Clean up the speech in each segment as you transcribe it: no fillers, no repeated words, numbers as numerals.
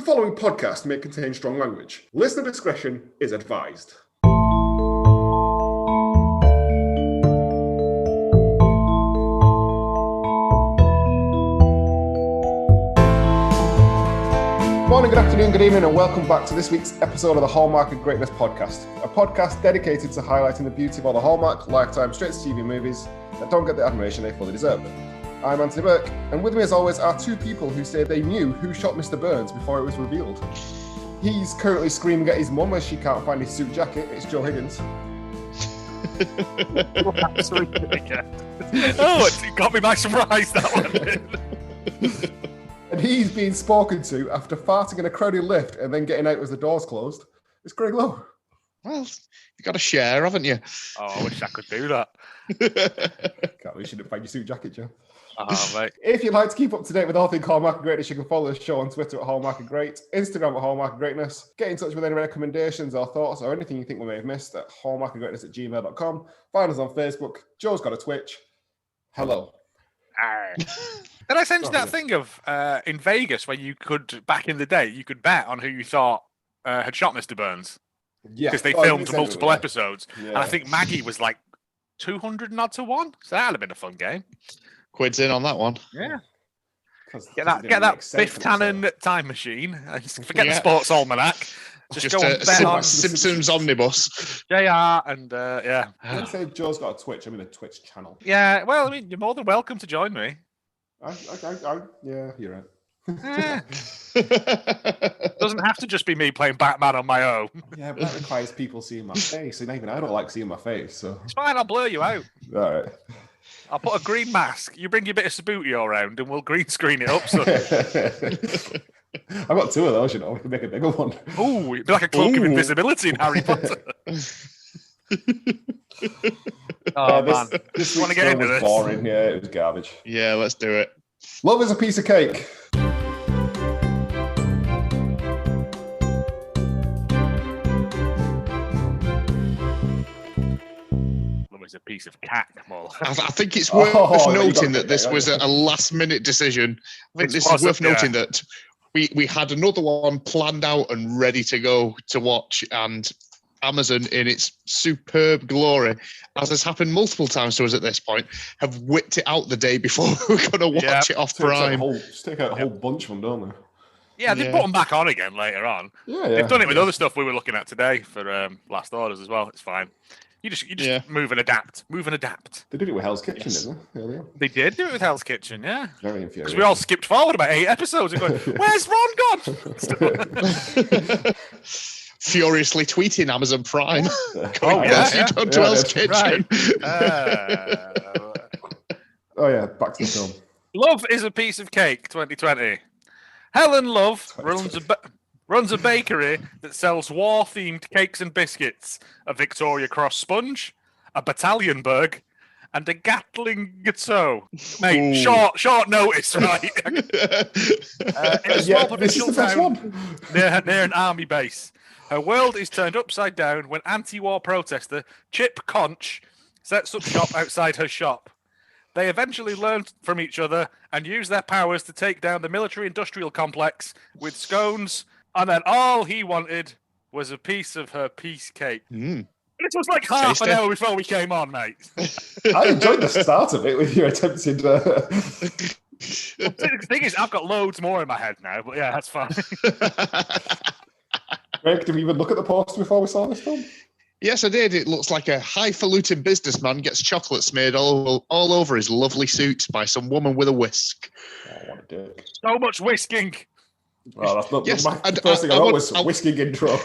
following podcast may contain strong language. Listener discretion is advised. Morning, good afternoon, good evening, and welcome back to this week's episode of the Hallmark of Greatness podcast, a podcast dedicated to highlighting the beauty of all the Hallmark, Lifetime, straight-to-TV movies that don't get the admiration they fully deserve. I'm Anthony Burke, and with me as always are two people who say they knew who shot Mr. Burns before it was revealed. He's currently screaming at his mum as she can't find his suit jacket. It's Joe Higgins. Oh, it got me by surprise, that one. And he's being spoken to after farting in a crowded lift and then getting out as the doors closed. It's Greg Lowe. Well, you've got a share, haven't you? Oh, I wish I could do that. Can't believe you didn't find your suit jacket, Joe. Mate. If you'd like to keep up to date with all things Hallmark of Greatness, you can follow the show on Twitter at Hallmark of Great, Instagram at Hallmark of Greatness. Get in touch with any recommendations or thoughts or anything you think we may have missed at hallmarkofgreatness@gmail.com. Find us on Facebook. Joe's got a Twitch. Hello. Did I send you that thing of in Vegas where you could, back in the day, you could bet on who you thought had shot Mr. Burns? Yeah. Because they filmed multiple episodes. Yeah. And I think Maggie was like 200 and odd to 1. So that'd have been a fun game. Quids in on that one. Yeah. Get that Biff Tannen time machine. Forget the sports almanac. Just go on Simpsons Omnibus. JR and yeah. Let's say Joe's got a Twitch. I mean a Twitch channel. Yeah, well, I mean, you're more than welcome to join me. Yeah, you're right. Doesn't have to just be me playing Batman on my own. Yeah, but that requires people seeing my face, and even I don't like seeing my face. So it's fine. I'll blur you out. All right. I'll put a green mask. You bring your bit of Sabutio around, and we'll green screen it up. So I've got two of those. You know, we can make a bigger one. Oh, it'd be like a cloak of invisibility in Harry Potter. Man, this want to get into this? Boring. Yeah, it was garbage. Yeah, let's do it. Love is a piece of cake. Is a piece of cack, more. I think it's worth noting that this was a last-minute decision. I think this is worth noting that we had another one planned out and ready to go to watch, and Amazon, in its superb glory, as has happened multiple times to us at this point, have whipped it out the day before we were going to watch it off Prime. Take out a whole bunch of them, don't they? Yeah, they put them back on again later on. Yeah. They've done it with other stuff we were looking at today for Last Orders as well. It's fine. You just move and adapt. They did it with Hell's Kitchen, didn't they? Earlier. They did do it with Hell's Kitchen, yeah. Very infuriating. Because we all skipped forward about 8 episodes and going, where's Ron gone? Furiously tweeting Amazon Prime. You done to Hell's Kitchen. Right. Oh yeah, back to the film. Love is a Piece of Cake 2020. Helen Love runs a bakery that sells war-themed cakes and biscuits, a Victoria Cross sponge, a Battalionberg, and a Gatling Gâteau. Mate, short notice, right? In a small provincial town near an army base. Her world is turned upside down when anti-war protester Chip Conch sets up shop outside her shop. They eventually learn from each other and use their powers to take down the military-industrial complex with scones. And then all he wanted was a piece of her piece cake. This was like half an hour before we came on, mate. I enjoyed the start of it with your attempted... The thing is, I've got loads more in my head now, but yeah, that's fine. Greg, did we even look at the poster before we saw this film? Yes, I did. It looks like a highfalutin businessman gets chocolate smeared all over his lovely suit by some woman with a whisk. Oh, what a dick. So much whisking. Well, that's not the first thing I wrote was whisking intro.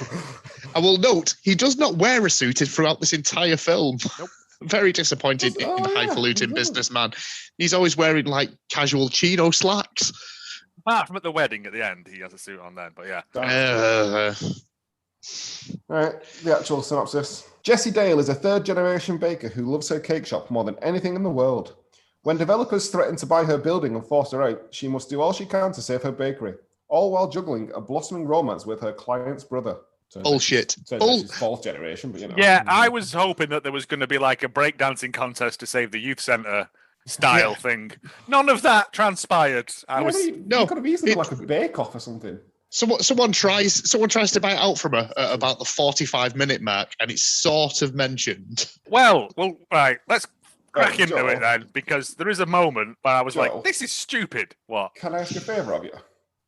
I will note, he does not wear a suit throughout this entire film. Nope. Very disappointed in highfalutin businessman. He's always wearing, like, casual chino slacks. Apart from at the wedding at the end, he has a suit on then, but yeah. All right, the actual synopsis. Jessie Dale is a third-generation baker who loves her cake shop more than anything in the world. When developers threaten to buy her building and force her out, she must do all she can to save her bakery, all while juggling a blossoming romance with her client's brother. Bullshit. Fourth generation, but you know. Yeah, I was hoping that there was going to be like a breakdancing contest to save the youth centre style thing. None of that transpired. You could have easily like a bake-off or something. Someone tries to buy it out from her at about the 45-minute mark, and it's sort of mentioned. Well, right. Let's crack into it then, because there is a moment where I was like, "This is stupid." What? Can I ask a favour of you?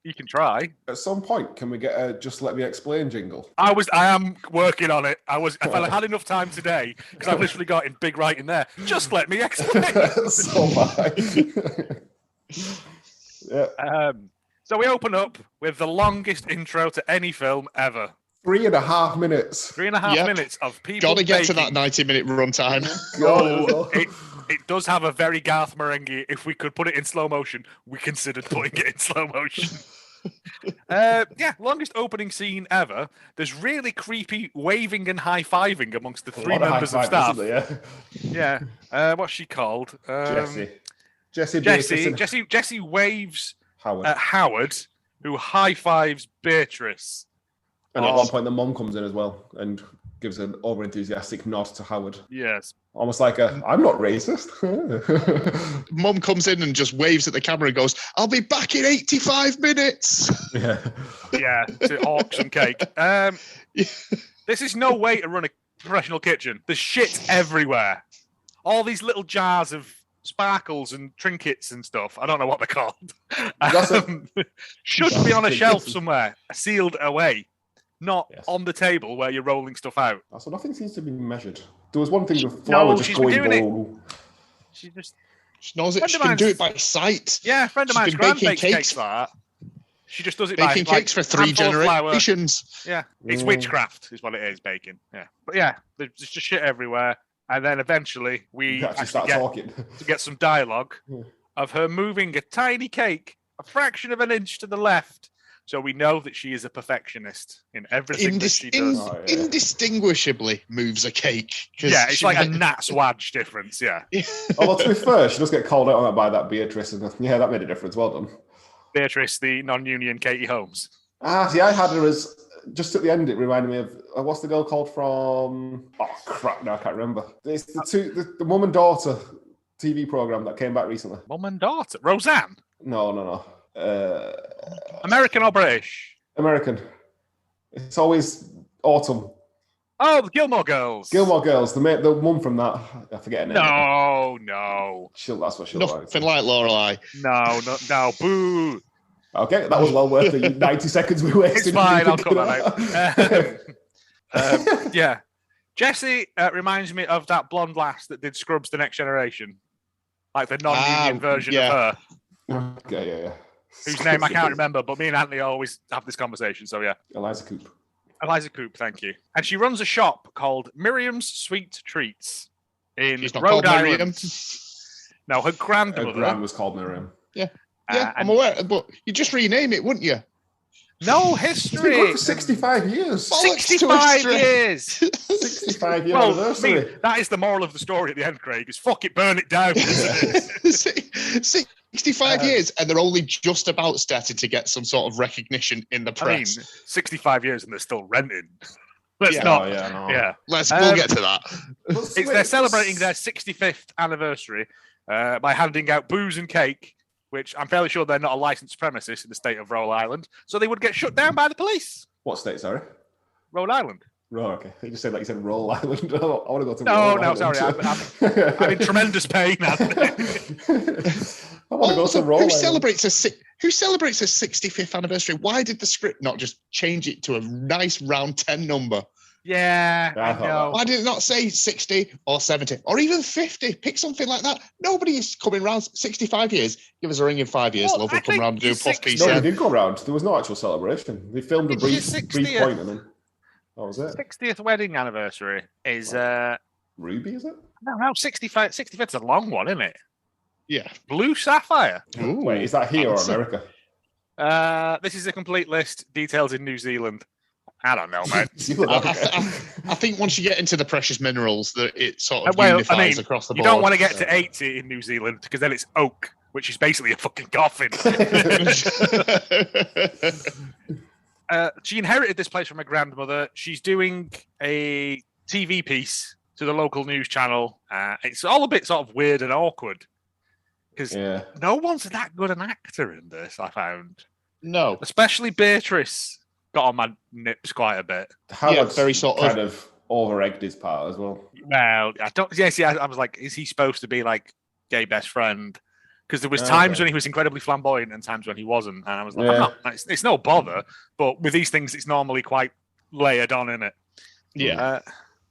You can try. At some point, can we get a "Just Let Me Explain" jingle? I am working on it. If I had enough time today, because I've literally got in big writing there. Just let me explain. So am I. So we open up with the longest intro to any film ever. 3.5 minutes. 3.5 minutes of people. Gotta get to that 90-minute runtime. It does have a very Garth Marenghi. If we could put it in slow motion, we considered putting it in slow motion. Longest opening scene ever. There's really creepy waving and high-fiving amongst the three members of staff. What's she called? Jesse waves at Howard, who high-fives Beatrice. And at one point, the mum comes in as well and gives an over-enthusiastic nod to Howard. Yes. Almost like I'm not racist. Mum comes in and just waves at the camera and goes, "I'll be back in 85 minutes." Yeah. Yeah, to hawk some cake. This is no way to run a professional kitchen. There's shit everywhere. All these little jars of sparkles and trinkets and stuff. I don't know what they're called. Should be on a shelf somewhere, sealed away. Not on the table where you're rolling stuff out. So nothing seems to be measured. There was one thing with flour just going. She knows it. She can do it by sight. Yeah, a friend of mine's grand bakes cakes like that. She just does it baking cakes for 3 generations. Yeah, it's witchcraft is what it is, baking. Yeah, but yeah, there's just shit everywhere. And then eventually we actually get some dialogue of her moving a tiny cake a fraction of an inch to the left. So we know that she is a perfectionist in everything that she does. Indistinguishably moves a cake. Yeah, it's like a Nat's Wadge difference, yeah. Well, to be fair, she does get called out on that by that Beatrice. And yeah, that made a difference. Well done. Beatrice, the non-union Katie Holmes. See, I had her as... Just at the end, it reminded me of... what's the girl called from... Oh, crap, no, I can't remember. It's the mum and daughter TV programme that came back recently. Mum and daughter? Roseanne? No. American or British? American. It's always autumn. Oh, the Gilmore Girls. Gilmore Girls. The mum from that. I forget her name. No. That's what she'll Nothing like Lorelai. No. Boo. Okay, that was well worth the 90 seconds we wasted. It's fine. I'll cut that out. Yeah. Jessie reminds me of that blonde lass that did Scrubs: The Next Generation. Like the non-union version of her. Okay, yeah. Whose name I can't remember, but me and Anthony always have this conversation, so yeah. Eliza Coupe, thank you. And she runs a shop called Miriam's Sweet Treats in She's not Rhode called Island. Miriam. No, her grandmother. Her grand was called Miriam. Yeah, I'm aware, but you'd just rename it, wouldn't you? No history. It's been going for 65 years. 65 years. 65 year anniversary. That is the moral of the story at the end, Craig. Is fuck it, burn it down. 65 years, and they're only just about starting to get some sort of recognition in the press. 65 years and they're still renting. We'll get to that. They're celebrating their 65th anniversary by handing out booze and cake, which I'm fairly sure they're not a licensed premises in the state of Rhode Island, so they would get shut down by the police. What state, sorry? Rhode Island. Oh, okay. You just said you said Rhode Island. I want to go to Rhode Island. Sorry. I'm in tremendous pain. I want to go to Rhode Island. Who celebrates a 65th anniversary? Why did the script not just change it to a nice round 10 number? Yeah, I know. Why did it not say 60 or 70 or even 50? Pick something like that. Nobody is coming round 65 years. Give us a ring in 5 years. Love will come round and do a puff piece. No, they did go round. There was no actual celebration. They filmed a brief point and then that was it. 60th wedding anniversary is Ruby, is it? No, 65th's a long one, isn't it? Yeah. Blue Sapphire. Ooh, wait, is that here or America? This is a complete list. Details in New Zealand. I don't know, mate. I think once you get into the precious minerals, that it sort of unifies across the board. You don't want to get to 80 in New Zealand because then it's oak, which is basically a fucking coffin. She inherited this place from her grandmother. She's doing a TV piece to the local news channel. It's all a bit sort of weird and awkward because no one's that good an actor in this, I found. No. Especially Beatrice got on my nips quite a bit. Howard's very sort kind of over-egged his part as well. Well, I don't. Yes, yeah. I was like, is he supposed to be like gay best friend? Because there was times when he was incredibly flamboyant and times when he wasn't, and I was like, I'm not, it's no bother. But with these things, it's normally quite layered on, isn't it? Yeah.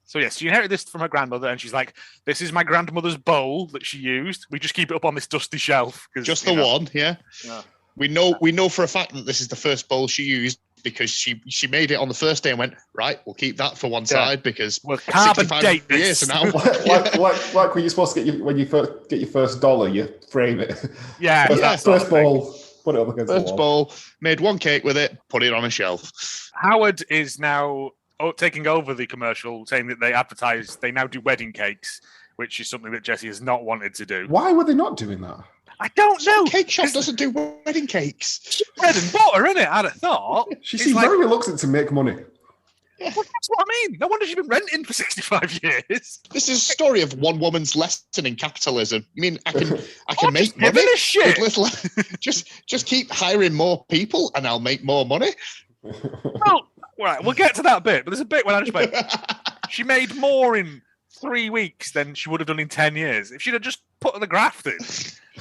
So yes, she inherited this from her grandmother, and she's like, "This is my grandmother's bowl that she used. We just keep it up on this dusty shelf." Just the one, yeah. We know for a fact that this is the first bowl she used because she made it on the first day and went, right, we'll keep that for one side because we'll carbon date years now. like when you're supposed to when you first get your first dollar, you frame it. Yeah, first bowl, put it up against first the wall. bowl, made one cake with it, put it on a shelf. Howard is now taking over the commercial, saying that they now do wedding cakes, which is something that Jessie has not wanted to do. Why were they not doing that? I don't know. Cake shop doesn't do wedding cakes. Bread and butter, isn't it? I'd have thought. She seems very reluctant to make money. Yeah. Well, that's what I mean. No wonder she's been renting for 65 years. This is a story of one woman's lesson in capitalism. You mean I can make money? A shit. With little, just keep hiring more people and I'll make more money. Well, right, we'll get to that bit. But there's a bit when I just went, she made more in 3 weeks than she would have done in 10 years if she'd have just put the graft in.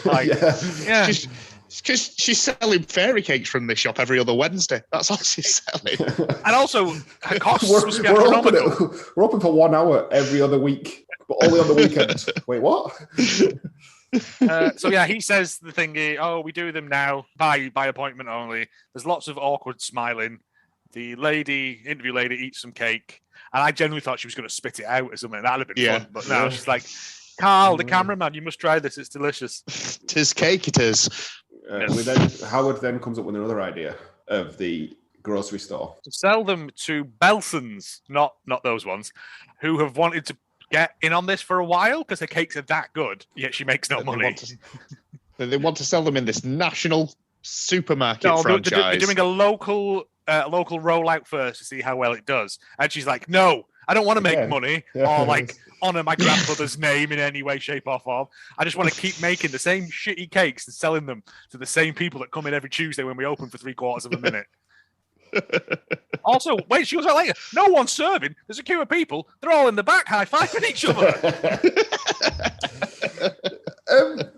Like, yeah. Because she's selling fairy cakes from this shop every other Wednesday. That's all she's selling. And also, her costs must be astronomical. We're open for 1 hour every other week, but only on the weekend. Wait, what? So yeah, he says the thingy, we do them now by appointment only. There's lots of awkward smiling. The interview lady eats some cake. And I genuinely thought she was going to spit it out or something. That'd have been fun. But now she's like, Carl, the cameraman, you must try this. It's delicious. Tis cake, it is. Howard then comes up with another idea of the grocery store. To sell them to Belsons, not those ones, who have wanted to get in on this for a while because her cakes are that good, yet she makes no money. They want to sell them in this national supermarket franchise. They're doing a local rollout first to see how well it does. And she's like, no, I don't want to make money or like honour my grandmother's name in any way, shape or form. I just want to keep making the same shitty cakes and selling them to the same people that come in every Tuesday when we open for 3/4 of a minute. Also, wait, she goes out later. No one's serving. There's a queue of people. They're all in the back high-fiving each other.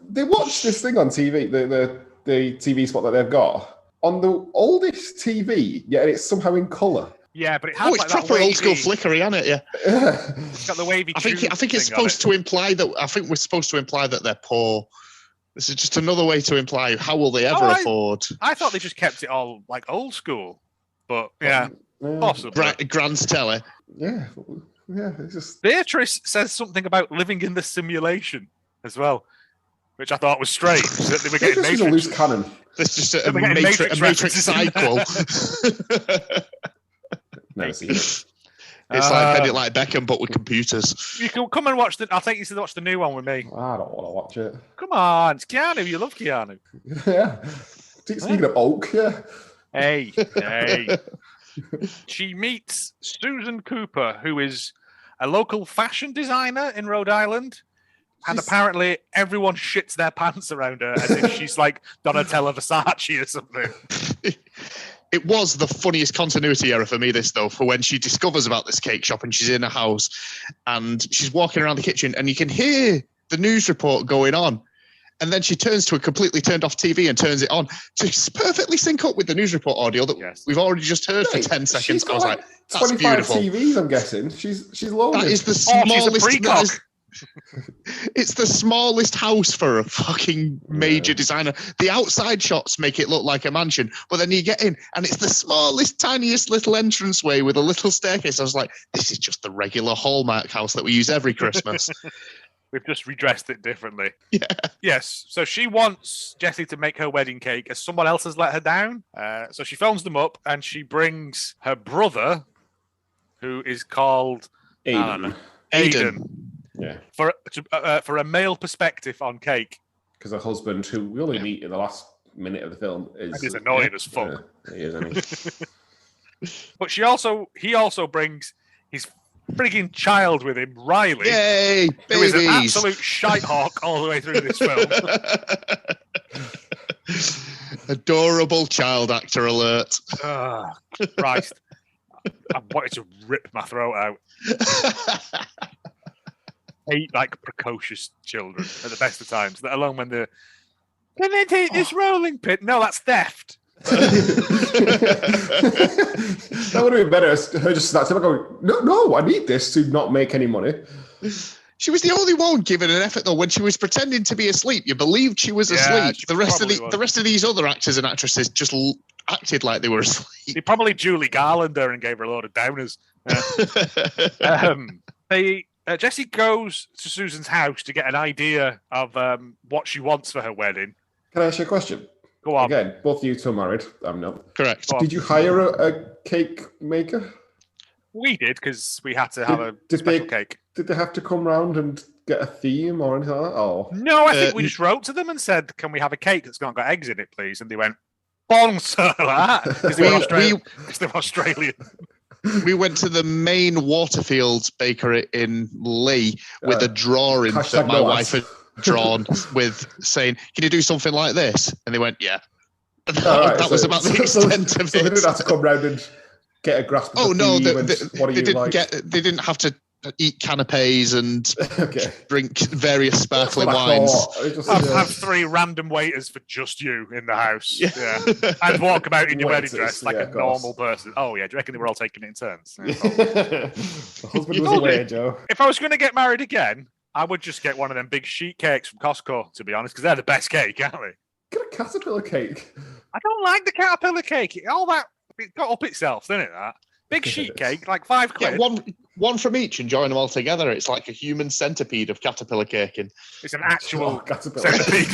They watch this thing on TV, the TV spot that they've got on the oldest TV, yet it's somehow in colour. Yeah, but it has it's proper old school flickery, isn't it? Yeah. It's got the wavy. I think it's supposed to imply that. I think we're supposed to imply that they're poor. This is just another way to imply how will they ever afford. I thought they just kept it all like old school, but yeah, possibly. Grand's telly. Yeah. It's just Beatrice says something about living in the simulation as well, which I thought was strange. That they were getting Matrix. A loose cannon. There's just a Matrix sequel. Never seen it. It's like Bend It Like Beckham, but with computers. You can come and watch I'll take you to watch the new one with me. I don't want to watch it. Come on, it's Keanu. You love Keanu. Yeah. Speaking of Oak, yeah. Hey. She meets Susan Cooper, who is a local fashion designer in Rhode Island. And apparently everyone shits their pants around her as if she's like Donatella Versace or something. It was the funniest continuity error for me, this, though, for when she discovers about this cake shop and she's in a house and she's walking around the kitchen and you can hear the news report going on. And then she turns to a completely turned off TV and turns it on to perfectly sync up with the news report audio that we've already just heard for 10 seconds. I was like, that's 25 beautiful. TVs, I'm guessing. She's loaded. That is the smallest. It's the smallest house for a fucking major designer. The outside shots make it look like a mansion, but then you get in and it's the smallest, tiniest little entranceway with a little staircase. I was like, this is just the regular Hallmark house that we use every Christmas. We've just redressed it differently. Yeah. Yes. So she wants Jessie to make her wedding cake as someone else has let her down. So she phones them up and she brings her brother, who is called Aiden. Yeah. For a male perspective on cake. Because her husband, who we only meet in the last minute of the film, is annoying as fuck. He is, isn't he? But he also brings his frigging child with him, Riley. Yay, who is an absolute shite hawk all the way through this film. Adorable child actor alert. Oh, Christ. I wanted to rip my throat out. Hate like precocious children at the best of times, let alone when they're can they take this rolling pin? No, that's theft. That would have been better. Her just starts going, no, I need this to not make any money. She was the only one giving an effort though. When she was pretending to be asleep, you believed she was asleep. The rest of these other actors and actresses just acted like they were asleep. They probably Julie Garland her and gave her a load of downers. Jessie goes to Susan's house to get an idea of what she wants for her wedding. Can I ask you a question? Go on. Again, both of you two are married. I'm not. Correct. Did you hire a cake maker? We did, because we had to have a special cake. Did they have to come round and get a theme or anything like that? Oh. No, I think we just wrote to them and said, can we have a cake that's not got eggs in it, please? And they went, bon, sir, like that. Because they were Australian. We went to the main Waterfields bakery in Lee with a drawing that my wife had drawn with saying, can you do something like this? And they went, yeah. That was about the extent of it. They didn't have to come round and get a grasp of they didn't have to eat canapes and drink various sparkling wines. Have 3 random waiters for just you in the house. Yeah. And walk about in your wedding dress like a normal person. Oh, yeah. Do you reckon they were all taking it in turns? Yeah, the husband was away, Joe. If I was going to get married again, I would just get one of them big sheet cakes from Costco, to be honest, because they're the best cake, aren't they? Get a caterpillar cake. I don't like the caterpillar cake. All that, it got up itself, didn't it, that? Big sheet cake, like £5. Yeah, one from each and join them all together. It's like a human centipede of caterpillar caking. It's an actual centipede.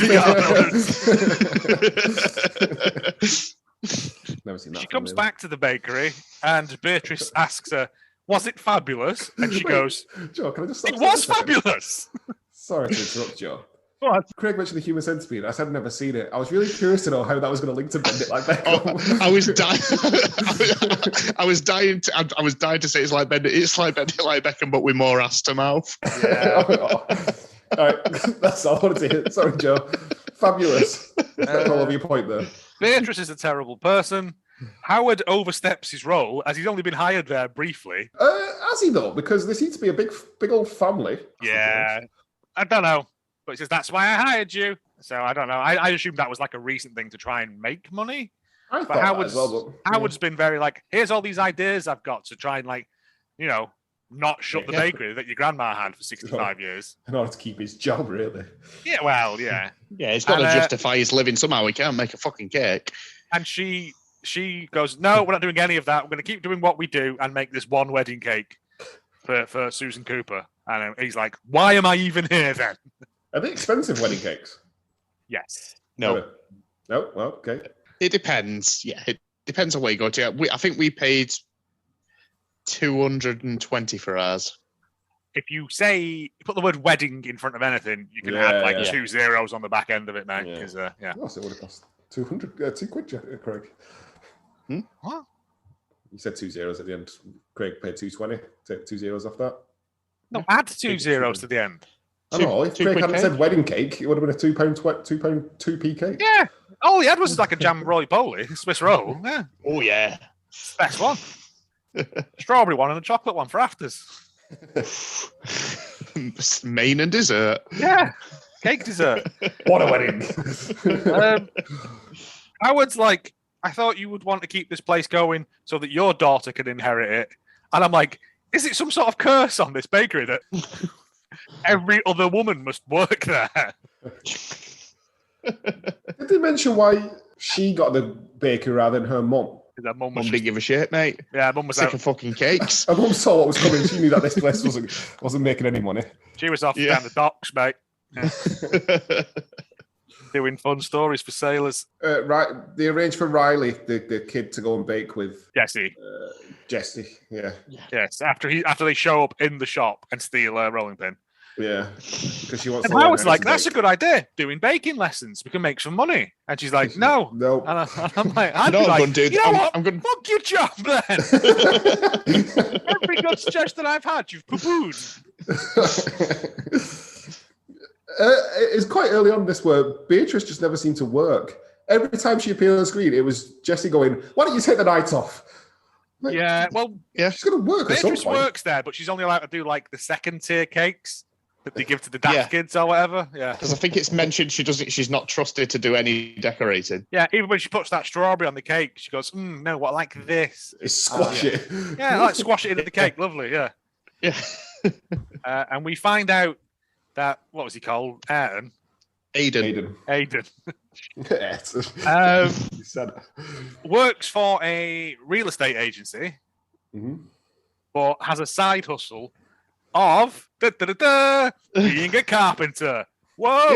Never seen that. She comes back to the bakery and Beatrice asks her, was it fabulous? And she goes, Joe, can I just stop? It was fabulous. Sorry to interrupt, Joe. What? Craig mentioned the human centipede. I said I'd never seen it. I was really curious to know how that was going to link to Bend It Like Beckham. I was dying. I was dying to say it's like Bend It Like Beckham, but with more ass to mouth. Yeah. All right, that's all I wanted to hear. Sorry, Joe. Fabulous. That's all of your point there. Beatrice is a terrible person. Howard oversteps his role as he's only been hired there briefly. Has he though? Because they seem to be a big old family. Yeah, I don't know. But he says, that's why I hired you. So I don't know. I assumed that was like a recent thing to try and make money. I thought Howard's, that as well, but, Howard's been very like, here's all these ideas I've got to try and like, not shut the bakery that your grandma had for 65 years. In order to keep his job, really. Yeah, well, yeah. Yeah, he's got to justify his living somehow. He can't make a fucking cake. And she goes, no, we're not doing any of that. We're going to keep doing what we do and make this one wedding cake for Susan Cooper. And he's like, why am I even here then? Are they expensive wedding cakes? Yes. No. No? Well, okay. It depends. Yeah, it depends on where you go to. I think we paid $220 for ours. If you put the word wedding in front of anything, you can add 2 zeros on the back end of it, mate. Yeah. So it would have cost £200, Craig. What? You said 2 zeros at the end. Craig paid $220. Take 2 zeros off that. No, add 2 zeros to the end. I know. If Craig hadn't said wedding cake, it would have been a £2 2p cake. Yeah. All he had was like a jam roly-poly, Swiss roll. Yeah. Oh, yeah. Best one. Strawberry one and a chocolate one for afters. Main and dessert. Yeah. Cake dessert. What a wedding. Howard's like, I thought you would want to keep this place going so that your daughter could inherit it. And I'm like, is it some sort of curse on this bakery that every other woman must work there? Did they mention why she got the bakery rather than her mum? Her mum didn't give a shit, mate. Yeah, mum was sick of fucking cakes. Her mum saw what was coming. She knew that this place wasn't making any money. She was off down the docks, mate. Yeah. Doing fun stories for sailors. Right, they arranged for Riley, the kid, to go and bake with Jessie. Jessie, yeah. Yes, after they show up in the shop and steal a rolling pin. Yeah, because she wants. And I was like, "That's a good idea. Doing baking lessons, we can make some money." And she's like, "No, no." And I'm like, "I'm going to do. You know what? I'm going to fuck your job then." Every good suggestion I've had, you've poo-pooed. It's quite early on this where Beatrice just never seemed to work. Every time she appeared on the screen, it was Jessie going, "Why don't you take the night off?" Like, she's going to work at some Beatrice point. works there, but she's only allowed to do like the second tier cakes that they give to the daft kids or whatever. Yeah, because I think it's mentioned she's not trusted to do any decorating. Yeah, even when she puts that strawberry on the cake, she goes, "No, what I like this? Squash it." Yeah, I like squash it into the cake. Lovely. Yeah. Yeah. And we find out that what was he called? Aiden. Works for a real estate agency, but has a side hustle of being a carpenter. Whoa!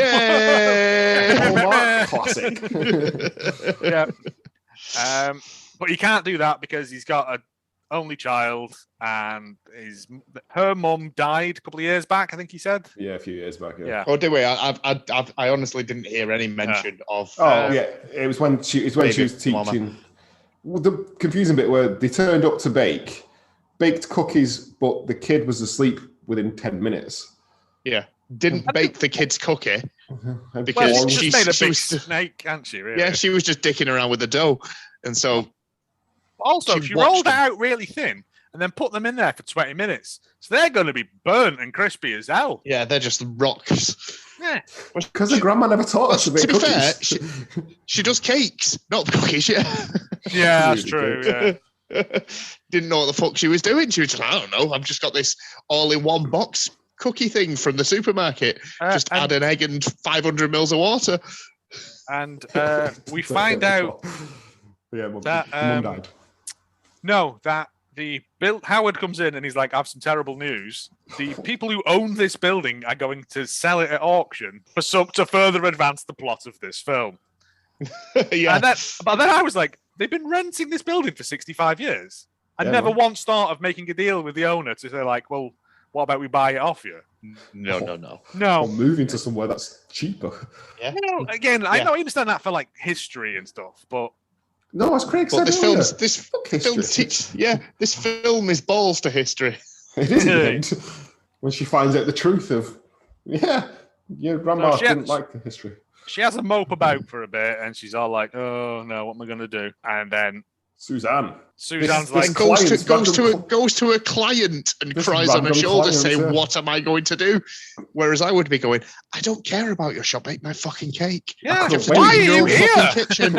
Classic. Yeah. But he can't do that because he's got an only child, and her mum died a couple of years back. I think he said. Yeah, a few years back. Yeah. Oh, did we? I honestly didn't hear any mention of. It was when she was teaching. Mama. The confusing bit where they turned up to baked cookies, but the kid was asleep within 10 minutes. Yeah, didn't bake the kid's cookie because she made a big snake, can't she? Really? Yeah, she was just dicking around with the dough, and so. Also, she rolled it out really thin and then put them in there for 20 minutes. So they're going to be burnt and crispy as hell. Yeah, they're just rocks. Yeah. Because her grandma never taught us to make cookies. To be fair, she does cakes, not cookies. Yeah, that's true. Yeah. Didn't know what the fuck she was doing. She was just, I don't know, I've just got this all-in-one box cookie thing from the supermarket. Just add an egg and 500 mils of water. And we find out that... Mum died. No, that Howard comes in and he's like, I have some terrible news. The people who own this building are going to sell it at auction to further advance the plot of this film. Yeah. But then I was like, they've been renting this building for 65 years. I never once thought of making a deal with the owner to say like, well, what about we buy it off you? No. Or moving to somewhere that's cheaper. Yeah. Again, I understand that for like history and stuff, but no, as Craig said, this film is balls to history. It is. When she finds out the truth of, your grandma didn't like the history. She has a mope about for a bit, and she's all like, "Oh no, what am I going to do?" And then Suzanne's like, goes to a client and cries on her shoulder, saying, "What am I going to do?" Whereas I would be going, "I don't care about your shop. Make my fucking cake. Yeah, why are you here? Kitchen.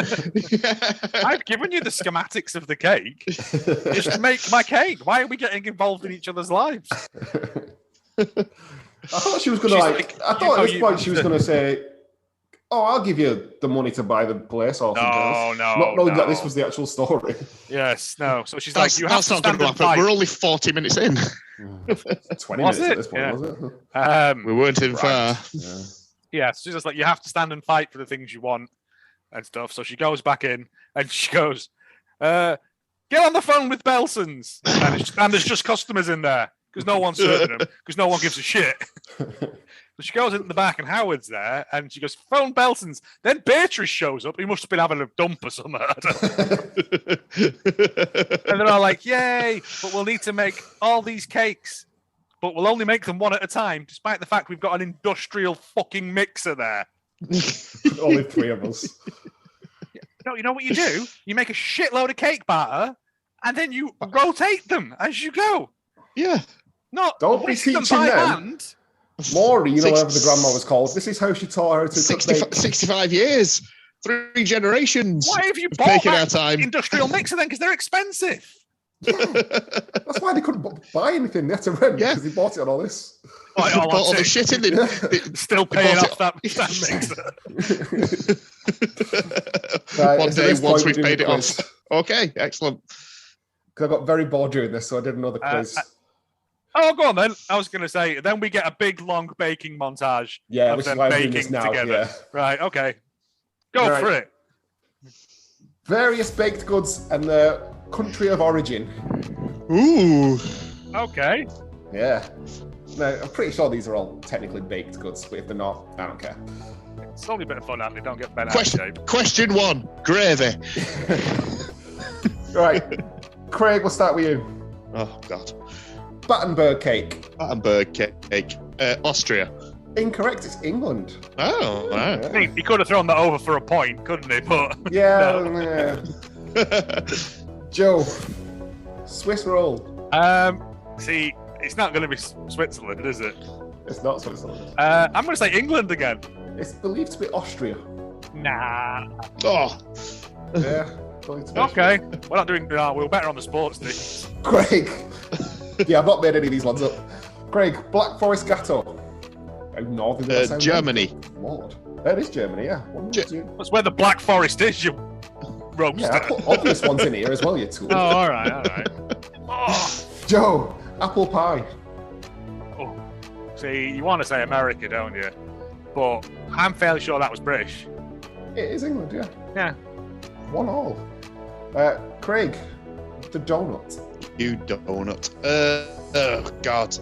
I've given you the schematics of the cake. Just make my cake. Why are we getting involved in each other's lives?" I thought she was going to I thought at this point she was going to say, "Oh, I'll give you the money to buy the place or something." Not knowing that this was the actual story. Yes, no. So she's like, "You have to stand and fight." We're only 40 minutes in. 20 minutes at this point, was it? We weren't in far. Yeah, so she's just like, "You have to stand and fight for the things you want and stuff." So she goes back in and she goes, "Get on the phone with Belson's." And there's just customers in there because no one's serving them because no one gives a shit. So she goes into the back and Howard's there and she goes, "Phone Belson's." Then Beatrice shows up. He must have been having a dump or something. And they're all like, "Yay, but we'll need to make all these cakes, but we'll only make them one at a time, despite the fact we've got an industrial fucking mixer there." Only 3 of us. No, you know what you do? You make a shitload of cake batter and then you rotate them as you go. Yeah. Don't be teaching them. Maury, whatever the grandma was called. This is how she taught her to 65 years, 3 generations. Why have you bought that industrial mixer then? Because they're expensive. That's why they couldn't buy anything. They had to rent because they bought it on all this. They bought all the shit in there. Still paying off that mixer. Right, one day, once we've paid it off. Okay, excellent. Because I got very bored doing this, so I did another quiz. Go on then. I was going to say, then we get a big, long baking montage. Yeah, which is why I'm doing this now. Together. Yeah. Right, okay. Go for it. Various baked goods and their country of origin. Ooh. Okay. Yeah. No, I'm pretty sure these are all technically baked goods, but if they're not, I don't care. It's only a bit of fun, Andy. Don't get bent out of shape. Question 1. Gravy. Right. Craig, we'll start with you. Oh, God. Battenberg cake. Battenberg cake. Austria. Incorrect. It's England. Oh, wow. I mean, he could have thrown that over for a point, couldn't he? But Yeah. Joe, Swiss roll. See, it's not going to be Switzerland, is it? It's not Switzerland. I'm going to say England again. It's believed to be Austria. Nah. Oh, Yeah. believed to be Okay. We're not doing. We're better on the sports thing. Craig. Yeah, I've not made any of these ones up. Craig, Black Forest Gateau. How northern did I sound? Germany. Lord. That is Germany, yeah. That's where the Black Forest is, you roaster. Yeah, I put obvious ones in here as well, you tool. Oh, all right. Oh. Joe, apple pie. Oh. See, you want to say America, don't you? But I'm fairly sure that was British. It is England, yeah. Yeah. 1-1. Craig, the donut. You donut. Oh, God.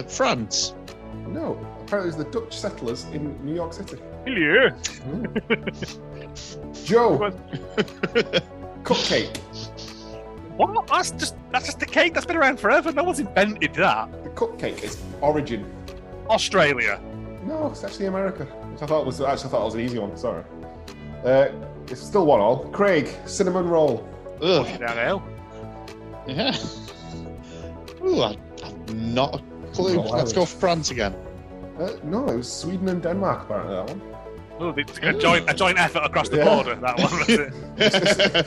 France. No, apparently it was the Dutch settlers in New York City. Hello. Joe, cupcake. What? That's just a cake that's been around forever. No one's invented that. The cupcake is origin. Australia. No, it's actually America. Which I thought was an easy one. Sorry. It's still 1-1. Craig, cinnamon roll. Ugh. Down hell. Yeah. Ooh, I've not a clue. No, Let's go France again. No, it was Sweden and Denmark, apparently, that one. Oh, a joint effort across the border. That one. That's it.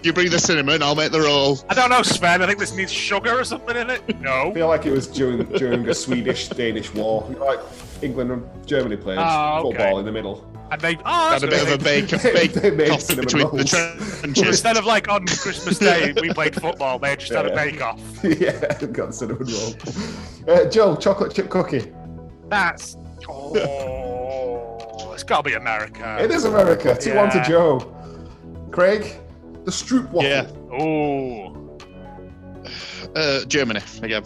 You bring the cinnamon, I'll make the roll. I don't know, Sven. I think this needs sugar or something in it. No. I feel like it was during the Swedish-Danish war. Like England and Germany played football in the middle. And they had a bit of a bake off between rolls. the trenches. Instead of like on Christmas Day, we played football. They just had a bake off. Yeah, got the cinnamon roll. Joe, chocolate chip cookie. That's it's got to be America. It is America. 2-1 to Joe. Craig, the Stroop waffle. Yeah. Oh. Germany again.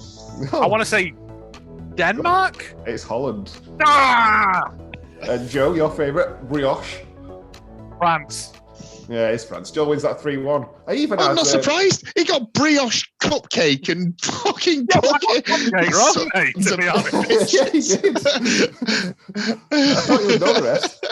No, I want to say Denmark. it's Holland. Ah! And Joe, your favourite, brioche. France. Yeah, it's France. Joe wins that 3-1. I'm not surprised. He got brioche cupcake and fucking cookie. Cupcake, wrong, mate, to be honest. Yeah, he did. I thought you would know the rest.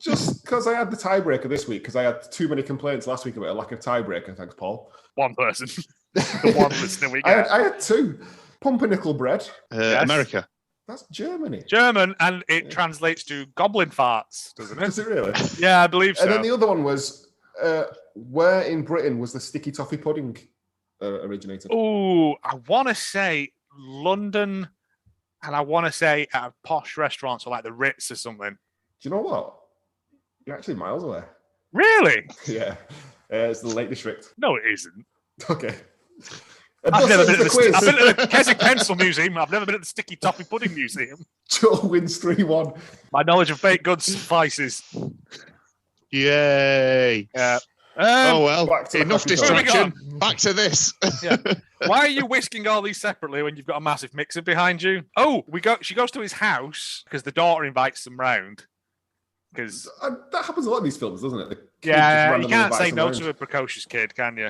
Just because I had the tiebreaker this week, because I had too many complaints last week about a lack of tiebreaker. Thanks, Paul. One person. The one listener we get. I had two. Pumpernickel bread. Yes. America. That's Germany. German, and it translates to goblin farts, doesn't it? Does it really? Yeah, I believe so. And then the other one was, where in Britain was the sticky toffee pudding originated? Oh, I want to say London, and I want to say at a posh restaurant, so like the Ritz or something. Do you know what? You're actually miles away. Really? Yeah. It's the Lake District. No, it isn't. Okay. I've never been the quiz. I've been at the Keswick Pencil Museum. I've never been at the Sticky Toffee Pudding Museum. Joe wins 3-1. My knowledge of baked goods suffices. Yay. Yeah. Oh, well, Back enough distraction. Back to this. Yeah. Why are you whisking all these separately when you've got a massive mixer behind you? Oh, she goes to his house because the daughter invites them round. Because that happens a lot in these films, doesn't it? Yeah, you can't say no to a precocious kid, can you?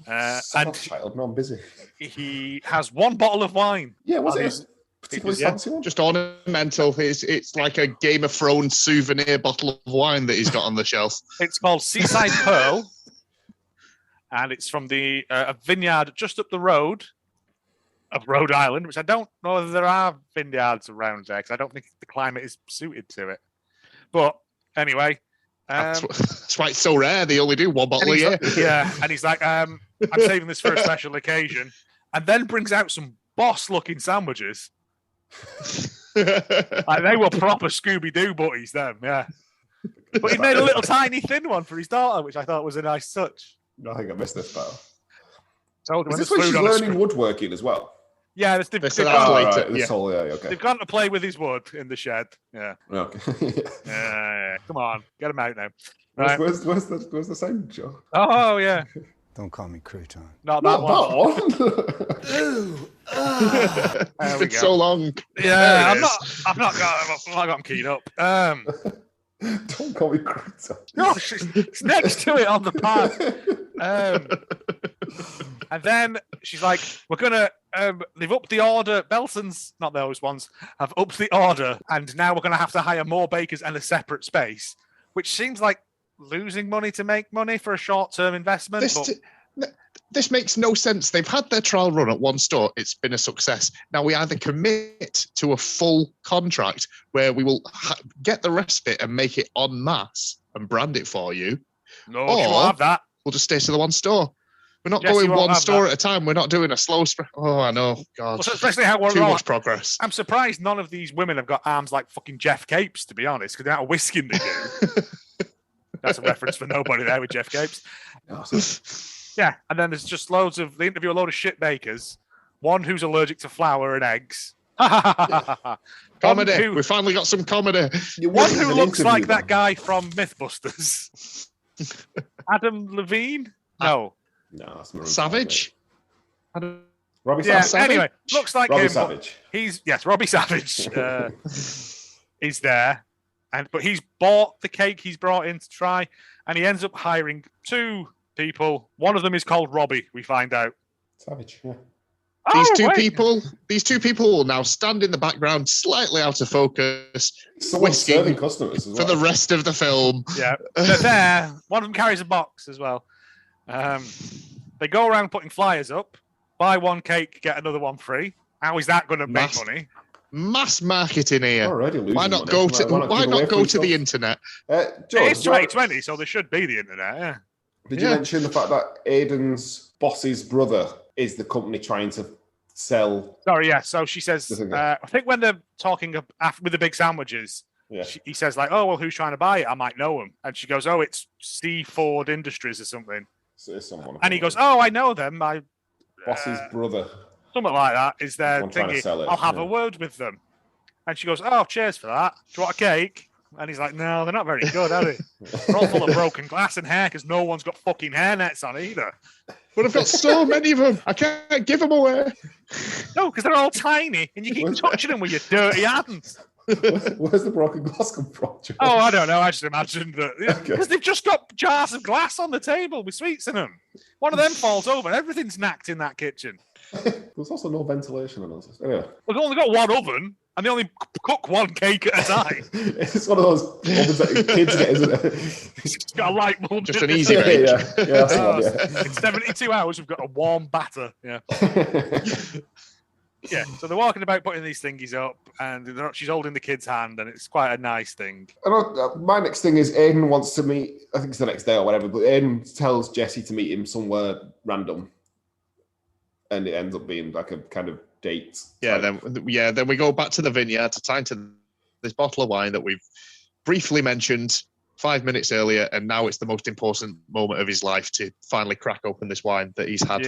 And child, no, I'm busy. He has one bottle of wine. Yeah, was it a particularly fancy one? Just ornamental. It's like a Game of Thrones souvenir bottle of wine that he's got on the shelf. It's called Seaside Pearl, and it's from the a vineyard just up the road of Rhode Island, which I don't know whether there are vineyards around there, because I don't think the climate is suited to it. But anyway. That's why it's so rare. They only do one bottle a year. Yeah, and he's like, I'm saving this for a special occasion, and then brings out some boss-looking sandwiches. Like they were proper Scooby-Doo buddies, them, yeah. But he made a little tiny thin one for his daughter, which I thought was a nice touch. No, I think I missed this part. Is this when she's learning woodworking as well? Yeah, they've gone to play with his wood in the shed. Yeah. Okay. Yeah. Come on, get him out now. Right. Where's the sound, Joe? Oh yeah. Don't call me crouton. Not that one. It's been so long. Yeah, I've not got him keyed up. Don't call me crouton. Gosh, it's next to it on the pad. And then she's like, we're gonna they've upped the order. Belson's, not those ones, have upped the order, and now we're going to have to hire more bakers and a separate space, which seems like losing money to make money for a short-term investment. This makes no sense. They've had their trial run at one store. It's been a success. Now we either commit to a full contract where we will get the respite and make it en masse and brand it for you. No, you won't have that. We'll just stay to the one store. We're not Jesse, going one store at a time. We're not doing a slow spread. Oh, I know. God. Well, especially how we're Too much progress. I'm surprised none of these women have got arms like fucking Jeff Capes, to be honest, because the amount of whisking they do. That's a reference for nobody there with Jeff Capes. Yeah, and then there's just they interview a load of shit bakers. One who's allergic to flour and eggs. Comedy. We finally got some comedy. One who looks like that guy from Mythbusters. Adam Levine? No. No, that's Savage? Robbie Savage. Anyway, looks like Robbie him. Savage. Robbie Savage is there. But he's bought the cake he's brought in to try, and he ends up hiring 2 people. One of them is called Robbie, we find out. Savage, yeah. These two people will now stand in the background, slightly out of focus, whisking customers as well. For the rest of the film. Yeah, they're there. One of them carries a box as well. They go around putting flyers up. Buy one cake, get another one free. How is that going to make money? Mass marketing here. Why not go to the internet? George, it's 2020, so there should be the internet. Yeah. Did you mention the fact that Aiden's boss's brother is the company trying to sell? Sorry, yeah. So she says, I think when they're talking with the big sandwiches, he says like, "Oh, well, who's trying to buy it? I might know him." And she goes, "Oh, it's C Ford Industries or something." So it's someone. And he goes, "Oh, I know them. My boss's brother." Something like that is their thingy. I'll have a word with them. And she goes, "Oh, cheers for that. Do you want a cake?" And he's like, "No, they're not very good, are they? They're all full of broken glass and hair because no one's got fucking hairnets on either." But I've got so many of them. I can't give them away. No, because they're all tiny and you keep touching them with your dirty hands. Where's the broken glass come from, George? Oh, I don't know. I just imagined that. Because they've just got jars of glass on the table with sweets in them. One of them falls over. Everything's knacked in that kitchen. There's also no ventilation in us. Anyway. We've only got one oven, and they only cook one cake at a time. It's one of those ovens that kids get, isn't it? It's got a light bulb. Just an easy bake. That's the one, yeah. In 72 hours, we've got a warm batter. Yeah. Yeah, so they're walking about putting these thingies up, and she's holding the kid's hand, and it's quite a nice thing. My next thing is Aiden wants to meet, I think it's the next day or whatever, but Aiden tells Jesse to meet him somewhere random. And it ends up being like a kind of date. Then we go back to the vineyard to tie into this bottle of wine that we've briefly mentioned 5 minutes earlier, and now it's the most important moment of his life to finally crack open this wine that he's had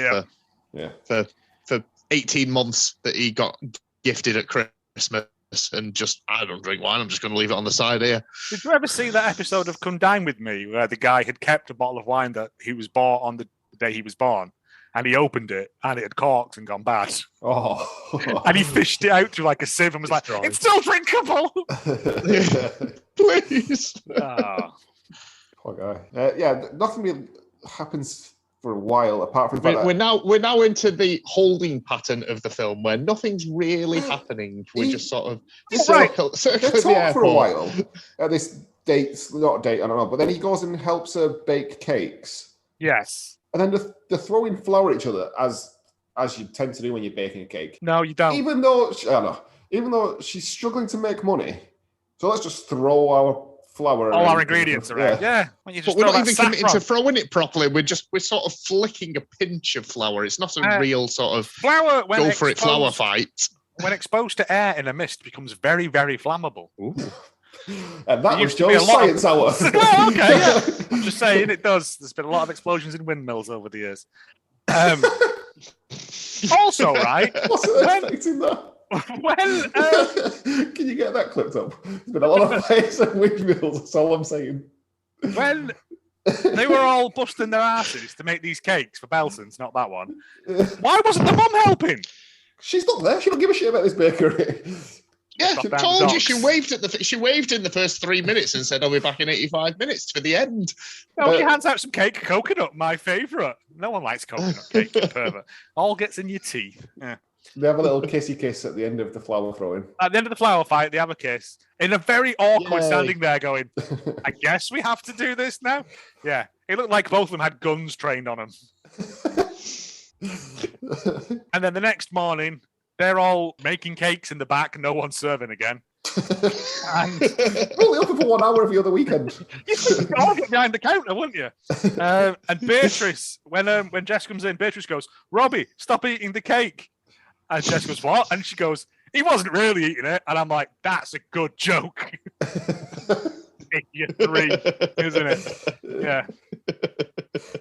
for 18 months that he got gifted at Christmas. And just, I don't drink wine, I'm just going to leave it on the side here. Did you ever see that episode of Come Dine With Me where the guy had kept a bottle of wine that he was bought on the day he was born? And he opened it, and it had corked and gone bad. Oh. And he fished it out through like a sieve and was like, "It's still drinkable." Please. Oh. Poor guy. Nothing really happens for a while, apart from we're now into the holding pattern of the film where nothing's really happening. We're just sort of circle the airport for a while. This date's not a date, I don't know, but then he goes and helps her bake cakes. Yes. And then they're throwing flour at each other as you tend to do when you're baking a cake. No, you don't. Even though she's struggling to make money, so let's just throw our flour. All our ingredients around. Yeah. But we're not even committing to throwing it properly. We're sort of flicking a pinch of flour. It's not a real sort of flour. Go for it, flour fight. When exposed to air in a mist, becomes very, very flammable. Ooh. And that was Joe's science hour. Oh, okay, yeah. I'm just saying it does. There's been a lot of explosions in windmills over the years. Also, right? Wasn't expecting that. Can you get that clipped up? There's been a lot of fires and windmills, that's all I'm saying. When they were all busting their asses to make these cakes for Belson's, not that one, why wasn't the mum helping? She's not there. She don't give a shit about this bakery. Yeah, I told you she waved in the first 3 minutes and said, "I'll be back in 85 minutes for the end." No, she hands out some cake, coconut, my favourite. No one likes coconut cake, you pervert. All gets in your teeth. Yeah. They have a little kissy kiss at the end of the flower throwing. At the end of the flower fight, they have a kiss. In a very awkward standing there going, I guess we have to do this now? Yeah. It looked like both of them had guns trained on them. And then the next morning, they're all making cakes in the back, no one's serving again. And only open for 1 hour every other weekend. You'd all get behind the counter, wouldn't you? And Beatrice, when Jess comes in, Beatrice goes, Robbie, stop eating the cake. And Jess goes, what? And she goes, he wasn't really eating it. And I'm like, that's a good joke. You're 3, isn't it? Yeah.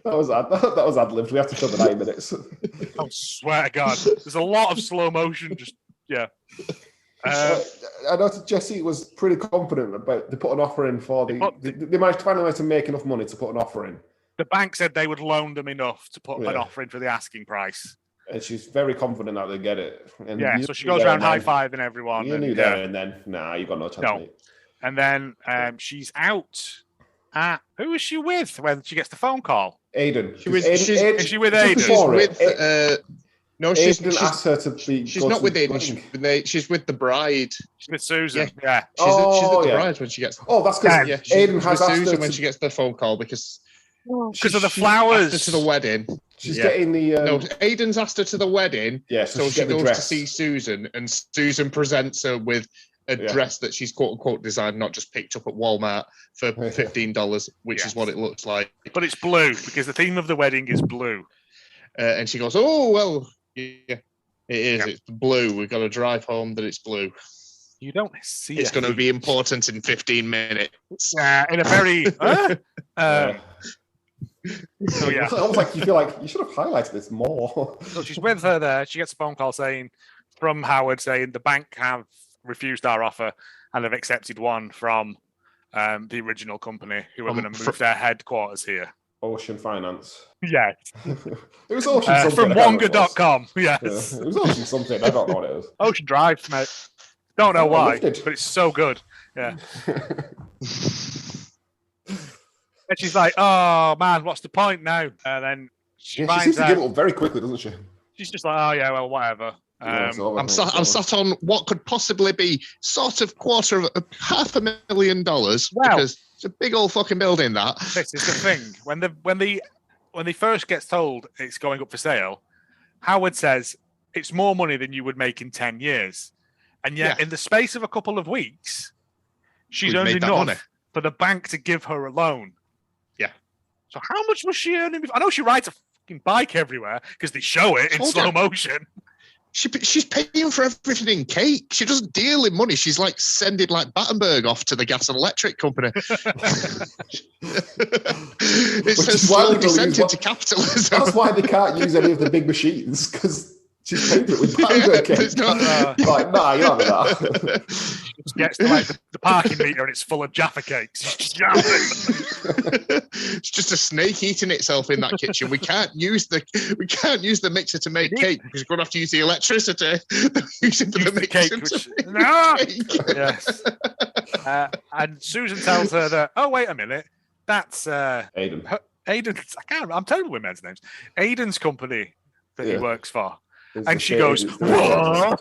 That was ad-libbed. We have to show the 9 minutes. I swear to God. There's a lot of slow motion. Just, yeah. I noticed Jesse was pretty confident about they put an offer in for they managed to find a way to make enough money to put an offer in. The bank said they would loan them enough to put an offer in for the asking price. And she's very confident that they get it. And so she goes around high-fiving everyone. You knew that, and then, you got no chance, mate. And then she's out at... Who is she with when she gets the phone call? Aiden. Is she with Aiden? She didn't ask her to be... She's not with Aiden. She's with the bride. She's with Susan. Yeah. She's with the bride when she gets... Oh, that's because Aiden has asked Susan her when she gets the phone call because of the flowers. Asked her to the wedding. She's getting the... No, Aiden's asked her to the wedding. Yeah, so she goes to see Susan, and Susan presents her with a dress that she's quote-unquote designed, not just picked up at Walmart for $15, which is what it looks like. But it's blue, because the theme of the wedding is blue. And she goes, oh, well, yeah, it is. It's blue. We've got to drive home that it's blue. You don't see it's going to be important in 15 minutes. In a very... So it's almost like you feel like you should have highlighted this more. So she's with her there. She gets a phone call from Howard saying the bank have refused our offer and have accepted one from the original company who are going to move their headquarters here. Ocean Finance. Yeah. It was Ocean something. From Wonga.com. Yes. Yeah. It was Ocean something. I don't know what it was. Ocean Drive, mate. Don't know why, but it's so good. Yeah. And she's like, oh, man, what's the point now? And then she seems to give it up very quickly, doesn't she? She's just like, oh, yeah, well, whatever. I'm sat on what could possibly be sort of $250,000 because it's a big old fucking building, that. This is the thing. When they first gets told it's going up for sale, Howard says it's more money than you would make in 10 years. And yet, in the space of a couple of weeks, she's earned enough for the bank to give her a loan. Yeah. So how much was she earning? I know she rides a fucking bike everywhere because they show it in slow motion. She's paying for everything in cake. She doesn't deal in money. She's like sending like Battenberg off to the gas and electric company. It's a slow descent into capitalism. That's why they can't use any of the big machines, because she's paid for it with Battenberg cake. Like, nah, you're not that. She just gets to like the parking meter and it's full of Jaffa cakes. It's just a snake eating itself in that kitchen. We can't use the mixer to make cake because we're going to have to use the electricity using the mixer Yes. And Susan tells her that, oh, wait a minute, that's Aiden. Aiden's, I'm terrible with men's names. Aiden's company that he works for. And she goes, what?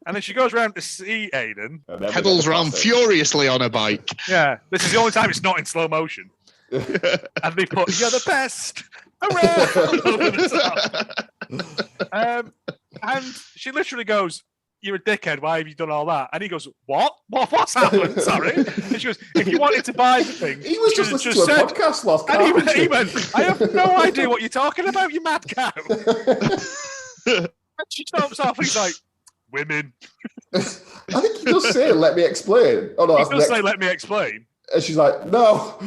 And then she goes around to see Aiden. Pedals around furiously on a bike. Yeah, this is the only time it's not in slow motion. And they put, you're the best. Hooray! And she literally goes, you're a dickhead, why have you done all that? And he goes, what? What's happened? Sorry. And she goes, if you wanted to buy the thing... He was just listening to a podcast last time. And he went, I have no idea what you're talking about, you mad cow. And she jumps off and he's like, women. I think he does say, let me explain. Oh, no, he does say, let me explain. And she's like, no.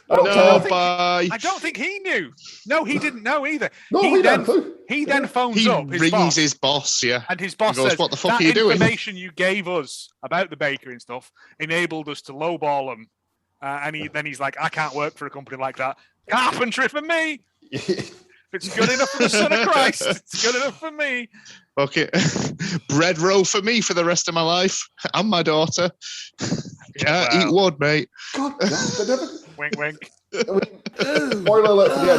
I don't think he knew. No, he didn't know either. No, he then phones up his boss, and his boss goes, says, what the fuck are you doing? That information you gave us about the bakery and stuff enabled us to lowball him. And he's like, I can't work for a company like that. Carpentry for me. If it's good enough for the Son of Christ, it's good enough for me. Okay. Bread roll for me for the rest of my life. And my daughter. Can't eat wood, mate. God, they never... Wink, wink. Spoiler alert for the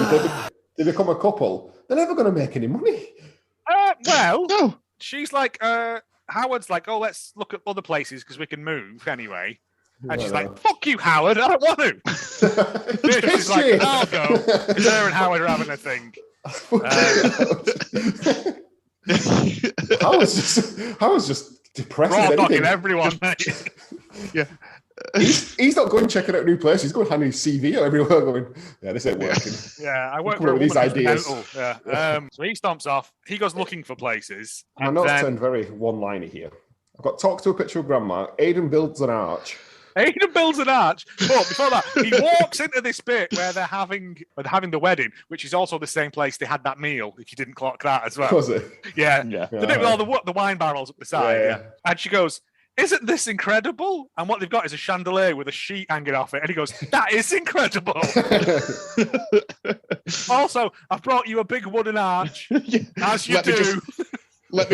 end. they become a couple, they're never going to make any money. No. She's like, Howard's like, oh, let's look at other places because we can move anyway. And she's like, fuck you, Howard, I don't want to. She's like, I'll go. Because her and Howard are having a thing. Howard's just depressed. Raw dogging everyone, mate. Yeah. He's not going checking out a new place. He's going handing his CV out everywhere, going, "Yeah, this ain't working." Yeah, I work for these ideas. Yeah. So he stomps off. He goes looking for places. My notes turned very one-liner here. I've got talk to a picture of Grandma. Aidan builds an arch. Aidan builds an arch. But before that, he walks into this bit where they're having the wedding, which is also the same place they had that meal. If you didn't clock that as well. Was it? Yeah. The bit with all the wine barrels up the side. Yeah. And she goes, "Isn't this incredible?" And what they've got is a chandelier with a sheet hanging off it. And he goes, "That is incredible." Also, I've brought you a big wooden arch, as you do. Let